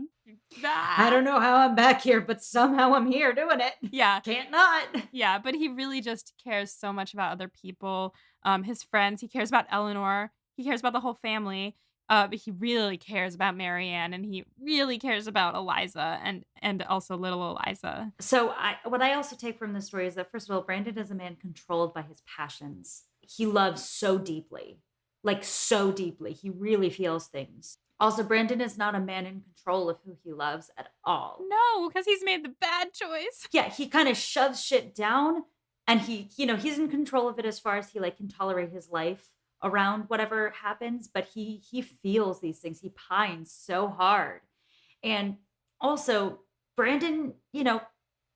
I don't know how I'm back here, but somehow I'm here doing it. Yeah. Can't not. Yeah, but he really just cares so much about other people, his friends. He cares about Eleanor. He cares about the whole family. But he really cares about Marianne, and he really cares about Eliza and also little Eliza. So what I also take from this story is that, first of all, Brandon is a man controlled by his passions. He loves so deeply, like so deeply. He really feels things. Also, Brandon is not a man in control of who he loves at all. No, because he's made the bad choice. Yeah, he kind of shoves shit down, and he's in control of it as far as he like can tolerate his life around whatever happens, but he feels these things. He pines so hard. And also, Brandon,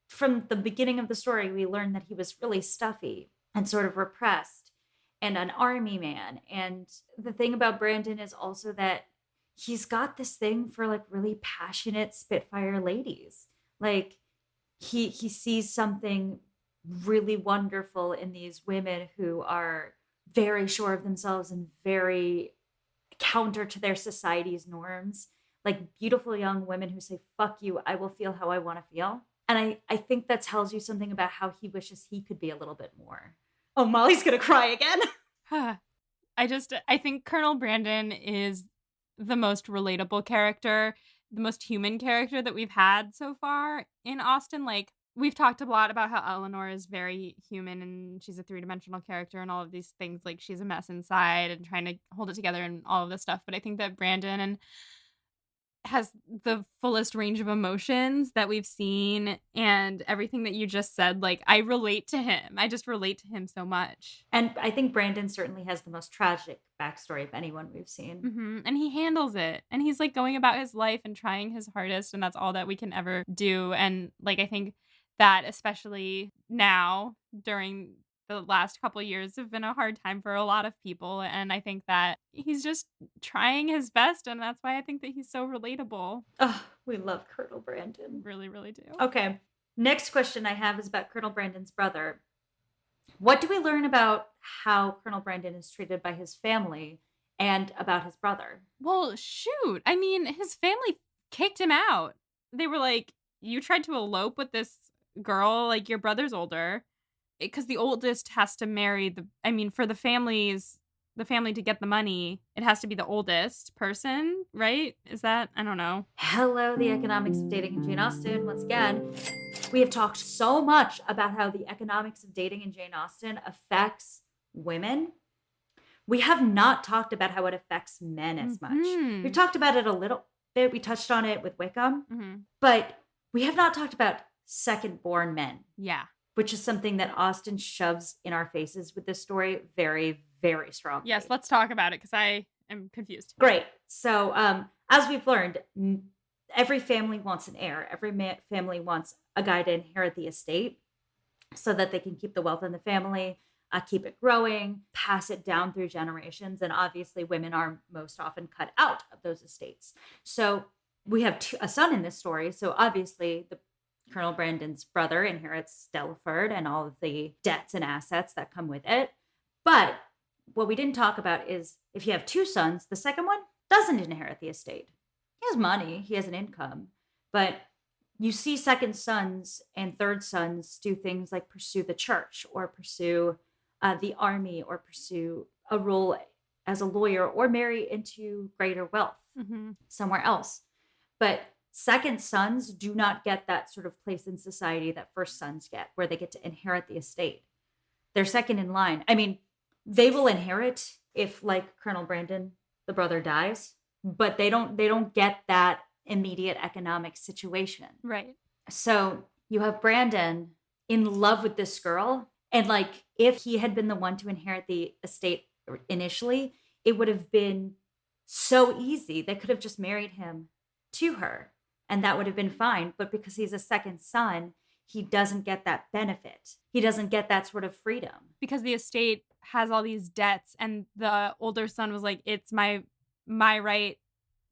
from the beginning of the story, we learned that he was really stuffy and sort of repressed and an army man. And the thing about Brandon is also that he's got this thing for like really passionate Spitfire ladies. Like he sees something really wonderful in these women who are very sure of themselves and very counter to their society's norms. Like beautiful young women who say, fuck you, I will feel how I want to feel. And I think that tells you something about how he wishes he could be a little bit more. Oh, Molly's going to cry again. I think Colonel Brandon is the most relatable character, the most human character that we've had so far in Austen. Like, we've talked a lot about how Eleanor is very human and she's a three-dimensional character and all of these things. Like, she's a mess inside and trying to hold it together and all of this stuff. But I think that Brandon has the fullest range of emotions that we've seen, and everything that you just said, like, I relate to him. I just relate to him so much. And I think Brandon certainly has the most tragic backstory of anyone we've seen. Mm-hmm. And he handles it. And he's like going about his life and trying his hardest, and that's all that we can ever do. And like, I think that especially now during the last couple of years have been a hard time for a lot of people. And I think that he's just trying his best. And that's why I think that he's so relatable. Oh, we love Colonel Brandon. Really, really do. Okay. Next question I have is about Colonel Brandon's brother. What do we learn about how Colonel Brandon is treated by his family and about his brother? Well, shoot. I mean, his family kicked him out. They were like, you tried to elope with this girl, like your brother's older. Because the oldest has to marry for the family to get the money, it has to be the oldest person, right? Is that, I don't know. Hello, the economics of dating in Jane Austen. Once again, we have talked so much about how the economics of dating in Jane Austen affects women. We have not talked about how it affects men as much. We've Mhm. talked about it a little bit. We touched on it with Wickham, Mhm. but we have not talked about second-born men, Yeah. which is something that Austen shoves in our faces with this story very, very Yes, strongly. let's talk about it because I am confused. Great. So, as we've learned, every family wants an heir. Every family wants a guy to inherit the estate so that they can keep the wealth in the family, keep it growing, pass it down through generations. And obviously, women are most often cut out of those estates. So we have a son in this story. So obviously, the Colonel Brandon's brother inherits Delaford and all of the debts and assets that come with it. But what we didn't talk about is if you have two sons, the second one doesn't inherit the estate. He has money, he has an income, but you see second sons and third sons do things like pursue the church or pursue the army or pursue a role as a lawyer or marry into greater wealth Mhm. somewhere else. But second sons do not get that sort of place in society that first sons get, where they get to inherit the estate. They're second in line. I mean, they will inherit if, like Colonel Brandon, the brother dies, but they don't get that immediate economic situation. Right. So you have Brandon in love with this girl. And like, if he had been the one to inherit the estate initially, it would have been so easy. They could have just married him to her and that would have been fine. But because he's a second son, he doesn't get that benefit. He doesn't get that sort of freedom. Because the estate has all these debts and the older son was like, "It's my right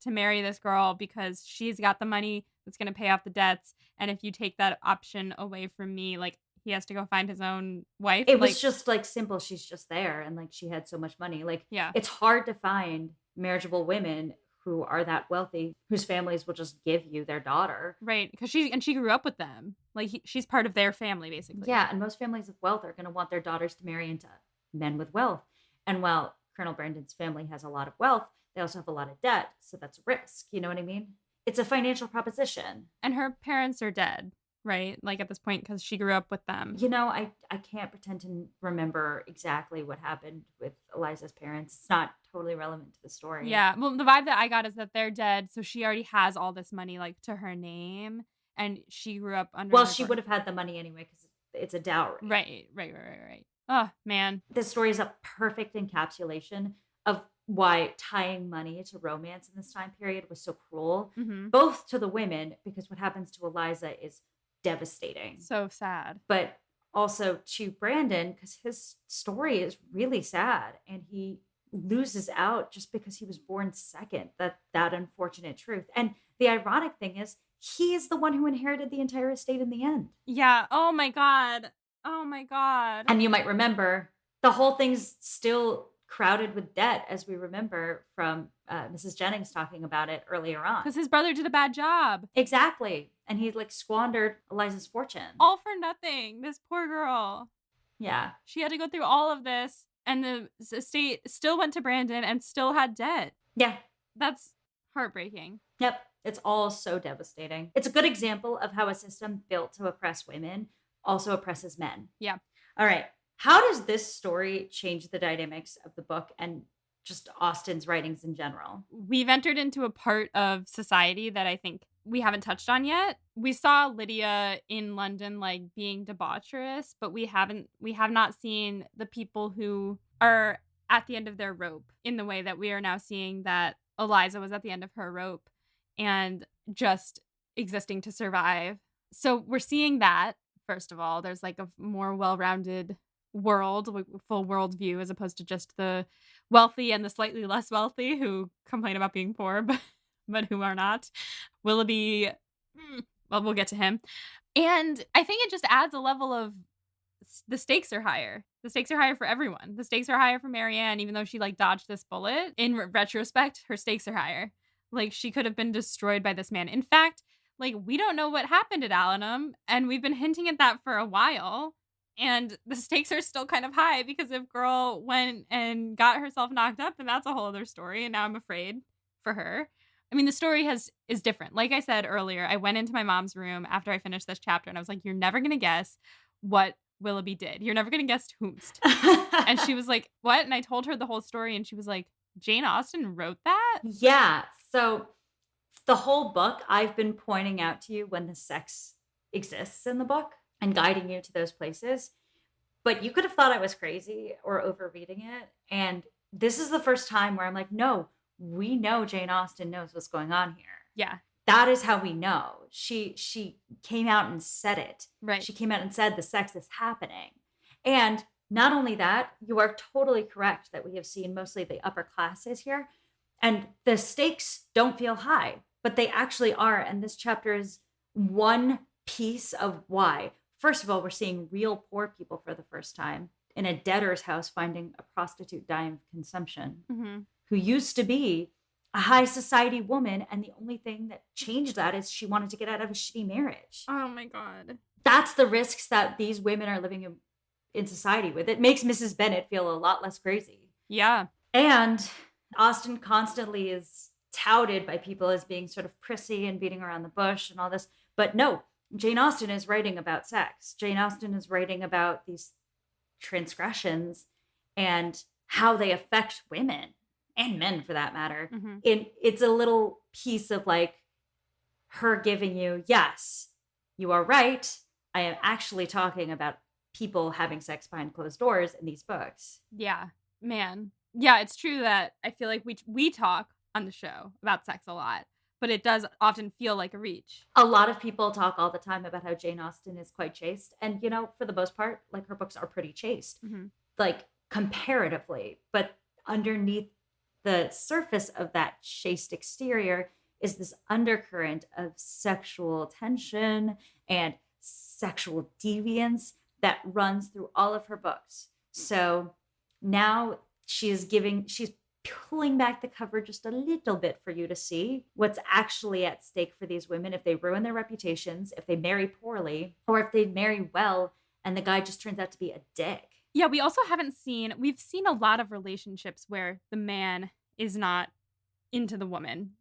to marry this girl because she's got the money that's gonna pay off the debts, and if you take that option away from me, like, he has to go find his own wife." It was Like, just like simple. She's just there. And like, she had so much money. Like, yeah. it's hard to find marriageable women who are that wealthy, whose families will just give you their daughter. Right, because she grew up with them. Like, she's part of their family, basically. Yeah, and most families of wealth are going to want their daughters to marry into men with wealth. And while Colonel Brandon's family has a lot of wealth, they also have a lot of debt. So that's a risk. You know what I mean? It's a financial proposition. And her parents are dead, right? Like, at this point, because she grew up with them. You know, I can't pretend to remember exactly what happened with Eliza's parents. It's not totally relevant to the story. Yeah, well, the vibe that I got is that they're dead, so she already has all this money, like, to her name, and she grew up under Well, the she gr would have had the money anyway because it's a dowry. Right. Oh, man. This story is a perfect encapsulation of why tying money to romance in this time period was so cruel, Mhm. both to the women, because what happens to Eliza is devastating, So sad. but also to Brandon, because his story is really sad and he loses out just because he was born second. That unfortunate truth. And the ironic thing is, he is the one who inherited the entire estate in the end. Yeah, oh my god. Oh my god. And you might remember the whole thing's still crowded with debt, as we remember from Mrs. Jennings talking about it earlier on. Because his brother did a bad job. Exactly. And he like squandered Eliza's fortune. All for nothing. This poor girl. Yeah. She had to go through all of this, and the estate still went to Brandon and still had debt. Yeah. That's heartbreaking. Yep. It's all so devastating. It's a good example of how a system built to oppress women also oppresses men. Yeah. All right. How does this story change the dynamics of the book and just Austen's writings in general? We've entered into a part of society that I think we haven't touched on yet. We saw Lydia in London like being debaucherous, but we have not seen the people who are at the end of their rope in the way that we are now seeing that Eliza was at the end of her rope and just existing to survive. So we're seeing that, first of all. There's like a more well-rounded world, full world view, as opposed to just the wealthy and the slightly less wealthy who complain about being poor, but who are not. Willoughby, well, we'll get to him. And I think it just adds a level of the stakes are higher. The stakes are higher for everyone. The stakes are higher for Marianne, even though she like dodged this bullet. In retrospect, her stakes are higher. Like she could have been destroyed by this man. In fact, like we don't know what happened at Allenham, and we've been hinting at that for a while. And the stakes are still kind of high because if girl went and got herself knocked up, then that's a whole other story. And now I'm afraid for her. I mean, the story is different. Like I said earlier, I went into my mom's room after I finished this chapter and I was like, you're never gonna guess what Willoughby did. You're never going to guess WHOMST. And she was like, what? And I told her the whole story and she was like, Jane Austen wrote that? Yeah. So the whole book, I've been pointing out to you when the sex exists in the book and guiding you to those places. But you could have thought I was crazy or overreading it. And this is the first time where I'm like, no, we know Jane Austen knows what's going on here. Yeah. That is how we know. She came out and said it. Right. She came out and said the sex is happening. And not only that, you are totally correct that we have seen mostly the upper classes here. And the stakes don't feel high, but they actually are. And this chapter is one piece of why. First of all, we're seeing real poor people for the first time in a debtor's house finding a prostitute dying of consumption, who used to be a high society woman. And the only thing that changed that is she wanted to get out of a shitty marriage. Oh my God. That's the risks that these women are living in society with. It makes Mrs. Bennet feel a lot less crazy. Yeah. And Austen constantly is touted by people as being sort of prissy and beating around the bush and all this. But no, Jane Austen is writing about sex. Jane Austen is writing about these transgressions and how they affect women and men for that matter. It's a little piece of like her giving you, yes, you are right. I am actually talking about people having sex behind closed doors in these books. Yeah, man. Yeah, it's true that I feel like we talk on the show about sex a lot, but it does often feel like a reach. A lot of people talk all the time about how Jane Austen is quite chaste. And, you know, for the most part, like her books are pretty chaste, like comparatively. But underneath the surface of that chaste exterior is this undercurrent of sexual tension and sexual deviance that runs through all of her books. So now she's pulling back the cover just a little bit for you to see what's actually at stake for these women if they ruin their reputations, if they marry poorly, or if they marry well and the guy just turns out to be a dick. Yeah, we've seen a lot of relationships where the man is not into the woman.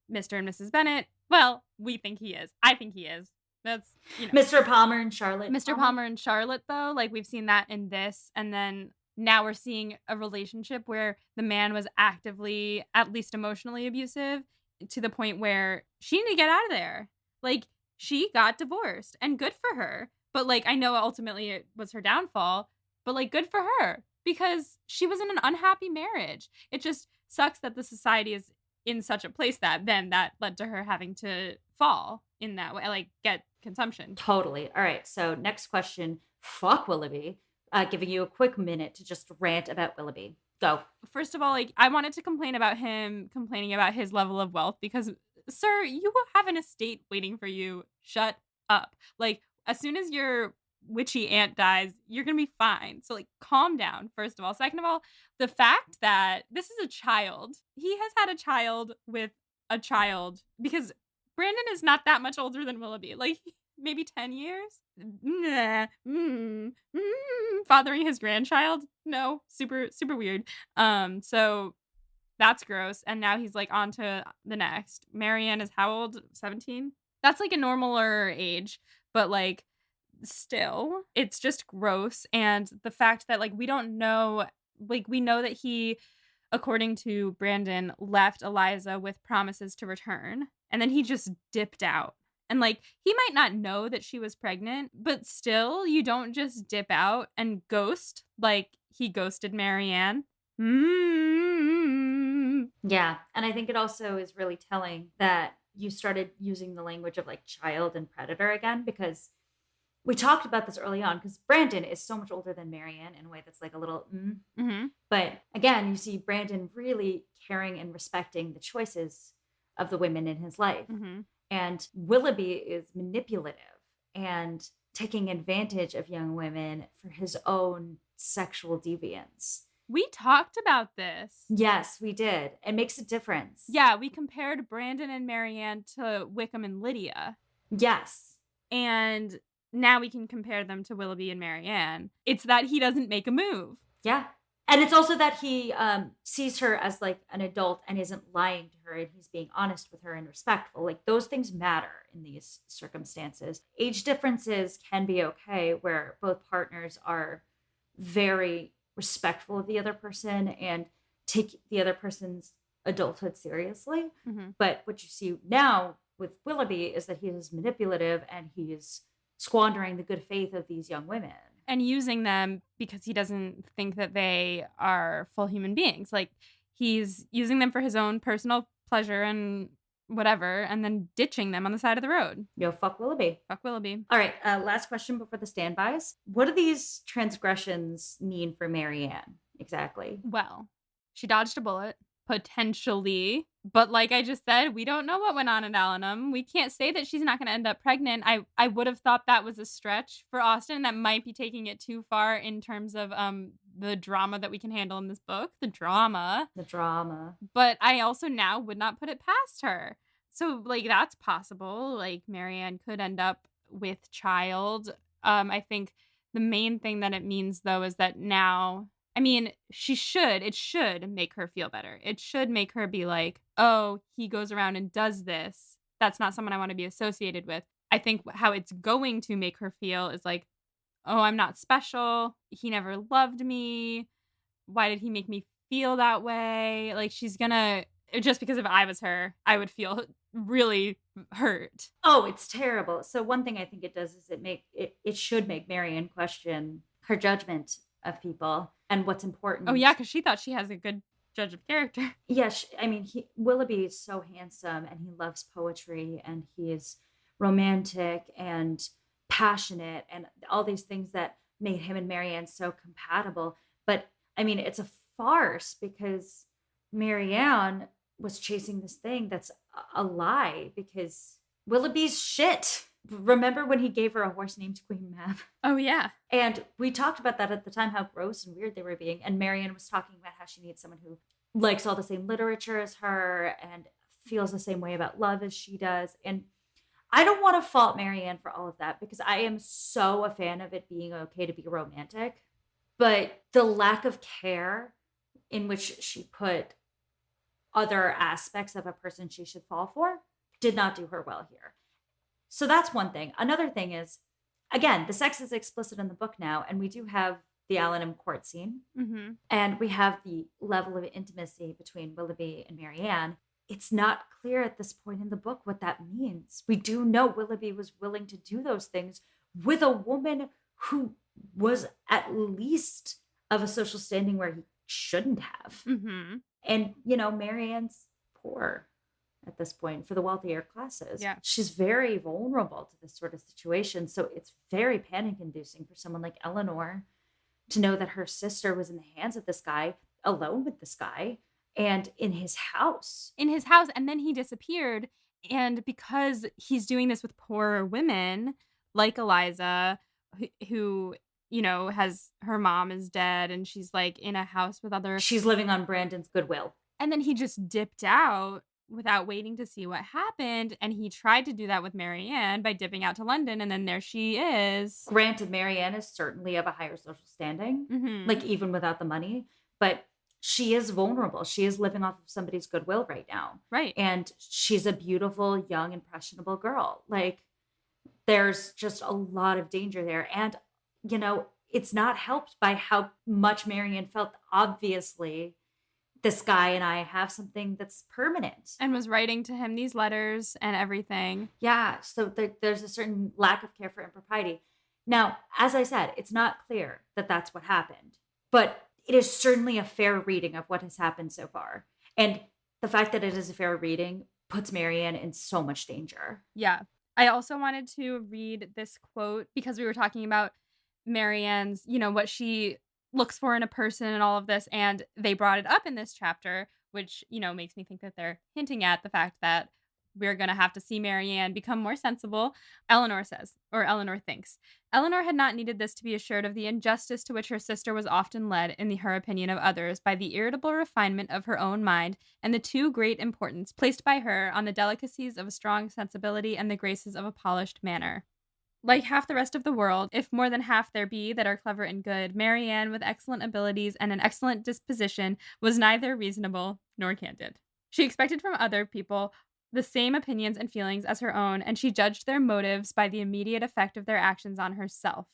Mr. and Mrs. Bennet, well, we think he is. I think he is. That's, you know. Mr. Palmer and Charlotte. Mr. Palmer and Charlotte, though, like we've seen that in this. And then now we're seeing a relationship where the man was actively, at least emotionally abusive to the point where she needed to get out of there. Like, she got divorced and good for her. But like, I know ultimately it was her downfall, but like, good for her because she was in an unhappy marriage. It just sucks that the society is in such a place that led to her having to fall in that way, like get consumption. Totally. All right. So next question. Fuck Willoughby. Giving you a quick minute to just rant about Willoughby. Go. First of all, like I wanted to complain about him complaining about his level of wealth because, sir, you have an estate waiting for you. Shut up. Like as soon as your witchy aunt dies, you're going to be fine. So like calm down, first of all. Second of all, the fact that this is a child, he has had a child with a child because Brandon is not that much older than Willoughby. Like maybe 10 years. Fathering his grandchild. No, super, super weird. So that's gross. And now he's like on to the next. Marianne is how old? 17? That's like a normaler age, but like still, it's just gross. And the fact that like we don't know, like we know that he, according to Brandon, left Eliza with promises to return. And then he just dipped out. And like, he might not know that she was pregnant, but still, you don't just dip out and ghost like he ghosted Marianne. Yeah. And I think it also is really telling that you started using the language of like child and predator again, because we talked about this early on, because Brandon is so much older than Marianne in a way that's like a little, But again, you see Brandon really caring and respecting the choices of the women in his life. And Willoughby is manipulative and taking advantage of young women for his own sexual deviance. We talked about this. Yes, we did. It makes a difference. Yeah, we compared Brandon and Marianne to Wickham and Lydia. Yes. And now we can compare them to Willoughby and Marianne. It's that he doesn't make a move. Yeah. And it's also that he sees her as like an adult and isn't lying to her, and he's being honest with her and respectful. Like those things matter in these circumstances. Age differences can be okay where both partners are very respectful of the other person and take the other person's adulthood seriously. Mhm. But what you see now with Willoughby is that he is manipulative and he is squandering the good faith of these young women. And using them because he doesn't think that they are full human beings. Like, he's using them for his own personal pleasure and whatever, and then ditching them on the side of the road. Yo, fuck Willoughby. Fuck Willoughby. All right, last question before the standbys. What do these transgressions mean for Marianne exactly? Well, she dodged a bullet, potentially. But like I just said, we don't know what went on in Allenham. We can't say that she's not going to end up pregnant. I would have thought that was a stretch for Austen. That might be taking it too far in terms of the drama that we can handle in this book. The drama. But I also now would not put it past her. So like that's possible. Like Marianne could end up with child. I think the main thing that it means though is that now, I mean, it should make her feel better. It should make her be like, oh, he goes around and does this. That's not someone I want to be associated with. I think how it's going to make her feel is like, oh, I'm not special. He never loved me. Why did he make me feel that way? Like she's gonna, just because if I was her, I would feel really hurt. Oh, it's terrible. So one thing I think it does is it should make Marianne question her judgment of people and what's important. Oh yeah, because she thought she has a good judge of character. Yes, I mean Willoughby is so handsome and he loves poetry and he is romantic and passionate and all these things that made him and Marianne so compatible. But I mean, it's a farce because Marianne was chasing this thing that's a lie because Willoughby's shit. Remember when he gave her a horse named Queen Mab? Oh, yeah. And we talked about that at the time, how gross and weird they were being. And Marianne was talking about how she needs someone who likes all the same literature as her and feels the same way about love as she does. And I don't want to fault Marianne for all of that because I am so a fan of it being okay to be romantic. But the lack of care in which she put other aspects of a person she should fall for did not do her well here. So that's one thing. Another thing is, again, the sex is explicit in the book now, and we do have the Allenham court scene, and we have the level of intimacy between Willoughby and Marianne. It's not clear at this point in the book what that means. We do know Willoughby was willing to do those things with a woman who was at least of a social standing where he shouldn't have. And, Marianne's poor at this point for the wealthier classes. Yeah. She's very vulnerable to this sort of situation. So it's very panic inducing for someone like Eleanor to know that her sister was in the hands of this guy, alone with this guy, and in his house. And then he disappeared. And because he's doing this with poorer women like Eliza, who has her mom is dead and she's like in a house with other. She's living on Brandon's goodwill. And then he just dipped out without waiting to see what happened. And he tried to do that with Marianne by dipping out to London. And then there she is. Granted, Marianne is certainly of a higher social standing, like even without the money. But she is vulnerable. She is living off of somebody's goodwill right now. Right. And she's a beautiful, young, impressionable girl. Like, there's just a lot of danger there. And, it's not helped by how much Marianne felt, obviously, this guy and I have something that's permanent. And was writing to him these letters and everything. Yeah. So there's a certain lack of care for impropriety. Now, as I said, it's not clear that that's what happened. But it is certainly a fair reading of what has happened so far. And the fact that it is a fair reading puts Marianne in so much danger. Yeah. I also wanted to read this quote because we were talking about Marianne's, what she looks for in a person and all of this. And they brought it up in this chapter, which, makes me think that they're hinting at the fact that we're going to have to see Marianne become more sensible. Eleanor thinks, Eleanor had not needed this to be assured of the injustice to which her sister was often led, in her opinion of others, by the irritable refinement of her own mind and the too great importance placed by her on the delicacies of a strong sensibility and the graces of a polished manner. Like half the rest of the world, if more than half there be that are clever and good, Marianne, with excellent abilities and an excellent disposition, was neither reasonable nor candid. She expected from other people the same opinions and feelings as her own, and she judged their motives by the immediate effect of their actions on herself.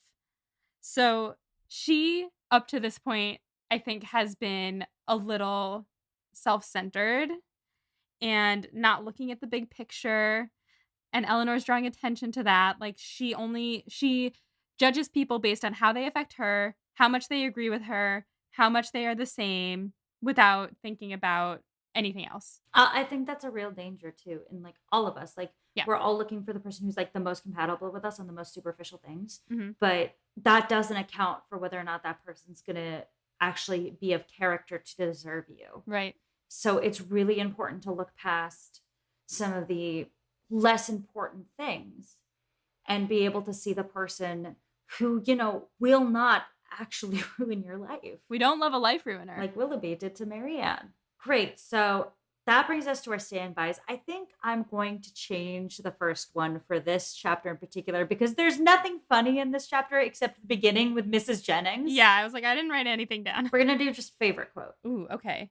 So she, up to this point, I think has been a little self-centered and not looking at the big picture. And Eleanor's drawing attention to that. Like she judges people based on how they affect her, how much they agree with her, how much they are the same without thinking about anything else. I think that's a real danger too, in like all of us. Like Yeah. we're all looking for the person who's like the most compatible with us on the most superficial things, Mhm. but that doesn't account for whether or not that person's gonna actually be of character to deserve you. Right. So it's really important to look past some of the less important things and be able to see the person who, will not actually ruin your life, We don't love a life ruiner. like Willoughby did to Marianne. Great. So that brings us to our standbys. I think I'm going to change the first one for this chapter in particular because there's nothing funny in this chapter except the beginning with Mrs. Jennings. Yeah, I was like, I didn't write anything down. We're going to do just favorite quote. Ooh, okay.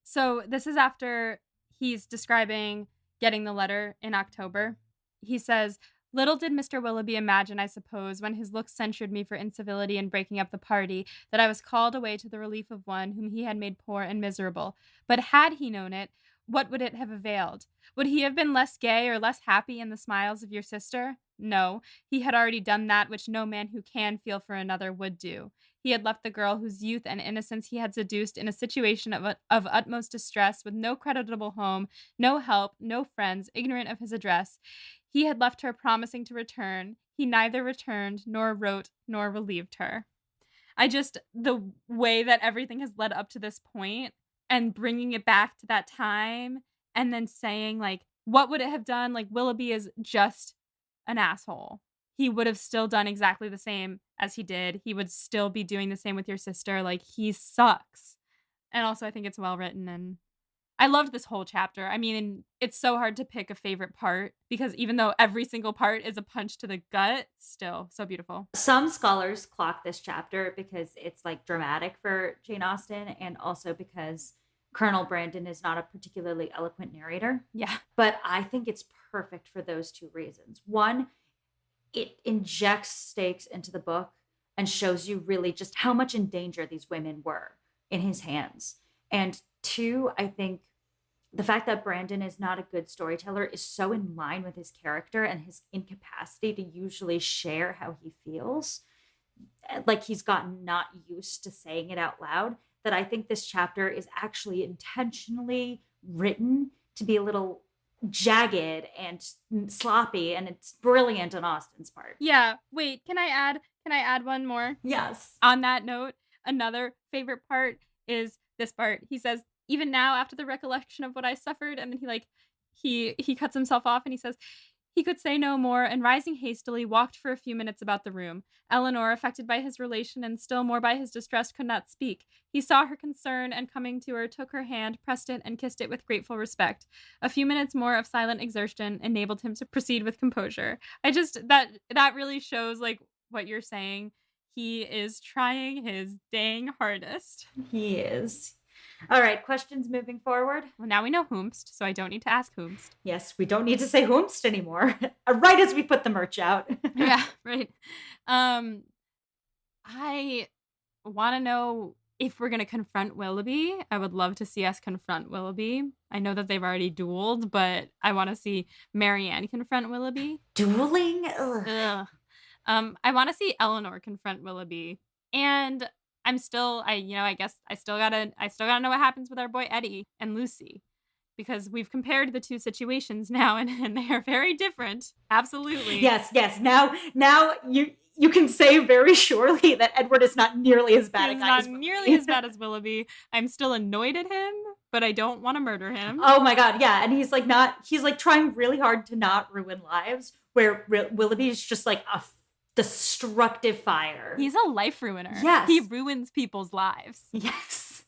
So this is after he's describing getting the letter in October. He says, "Little did Mr. Willoughby imagine, I suppose, when his looks censured me for incivility in breaking up the party, that I was called away to the relief of one whom he had made poor and miserable. But had he known it, what would it have availed? Would he have been less gay or less happy in the smiles of your sister? No, he had already done that which no man who can feel for another would do. He had left the girl whose youth and innocence he had seduced in a situation of utmost distress, with no creditable home, no help, no friends, ignorant of his address. He had left her promising to return. He neither returned, nor wrote, nor relieved her." The way that everything has led up to this point and bringing it back to that time and then saying, like, what would it have done? Like, Willoughby is just an asshole. He would have still done exactly the same as he did. He would still be doing the same with your sister. Like, he sucks. And also, I think it's well written, and I loved this whole chapter. I mean, it's so hard to pick a favorite part because even though every single part is a punch to the gut, still so beautiful. Some scholars clock this chapter because it's like dramatic for Jane Austen and also because Colonel Brandon is not a particularly eloquent narrator. Yeah. But I think it's perfect for those two reasons. One, it injects stakes into the book and shows you really just how much in danger these women were in his hands. And two, I think the fact that Brandon is not a good storyteller is so in line with his character and his incapacity to usually share how he feels. Like he's gotten not used to saying it out loud, that I think this chapter is actually intentionally written to be a little jagged and sloppy, and it's brilliant on Austen's part. Yeah. Wait, can I add one more? Yes. On that note, another favorite part is this part. He says, "Even now, after the recollection of what I suffered," and then he cuts himself off and he says, "He could say no more, and rising hastily, walked for a few minutes about the room. Eleanor, affected by his relation and still more by his distress, could not speak. He saw her concern, and coming to her, took her hand, pressed it, and kissed it with grateful respect. A few minutes more of silent exertion enabled him to proceed with composure." That really shows like what you're saying. He is trying his dang hardest. He is. All right, questions moving forward? Well, now we know WHOMST, so I don't need to ask WHOMST. Yes, we don't need to say WHOMST anymore. Right as we put the merch out. Yeah, right. I want to know if we're going to confront Willoughby. I would love to see us confront Willoughby. I know that they've already dueled, but I want to see Marianne confront Willoughby. Dueling? Ugh. Ugh. I want to see Eleanor confront Willoughby, and I still gotta know what happens with our boy Eddie and Lucy, because we've compared the two situations now, and they are very different. Absolutely. Yes. Now you can say very surely that Edward is not nearly as bad a He's guy not as Willoughby. nearly as bad as Willoughby. I'm still annoyed at him, but I don't want to murder him. Oh my god, yeah, and he's like trying really hard to not ruin lives, where Willoughby is just like a destructive fire. He's a life ruiner. Yes. He ruins people's lives. Yes.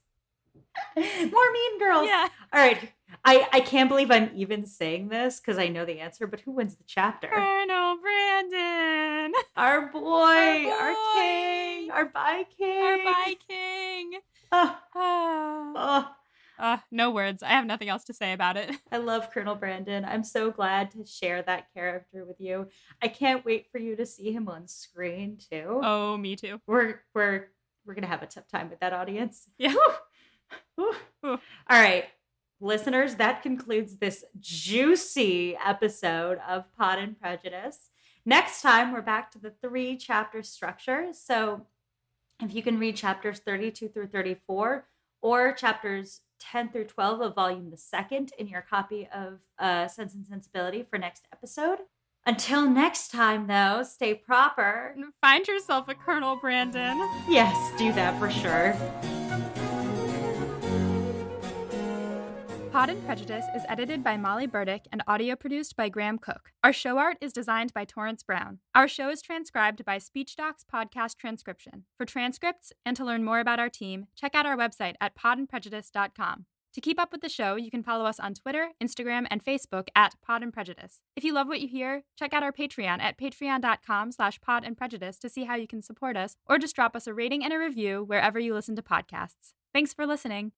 More Mean Girls. Yeah. All right. I can't believe I'm even saying this because I know the answer, but who wins the chapter? Colonel Brandon. Our boy, our boy. king, our bye king. Our bye king. No words. I have nothing else to say about it. I love Colonel Brandon. I'm so glad to share that character with you. I can't wait for you to see him on screen too. Oh, me too. We're gonna have a tough time with that audience. Yeah. Woo. All right, listeners, that concludes this juicy episode of Pod and Prejudice. Next time, we're back to the 3-chapter structure. So if you can read chapters 32 through 34 or chapters 10 through 12 of volume the second in your copy of Sense and Sensibility for next episode. Until next time, though, stay proper. Find yourself a Colonel Brandon. Yes, do that for sure. Pod and Prejudice is edited by Molly Burdick and audio produced by Graham Cook. Our show art is designed by Torrance Brown. Our show is transcribed by SpeechDocs Podcast Transcription. For transcripts and to learn more about our team, check out our website at podandprejudice.com. To keep up with the show, you can follow us on Twitter, Instagram, and Facebook at Pod and Prejudice. If you love what you hear, check out our Patreon at patreon.com/podandprejudice to see how you can support us, or just drop us a rating and a review wherever you listen to podcasts. Thanks for listening.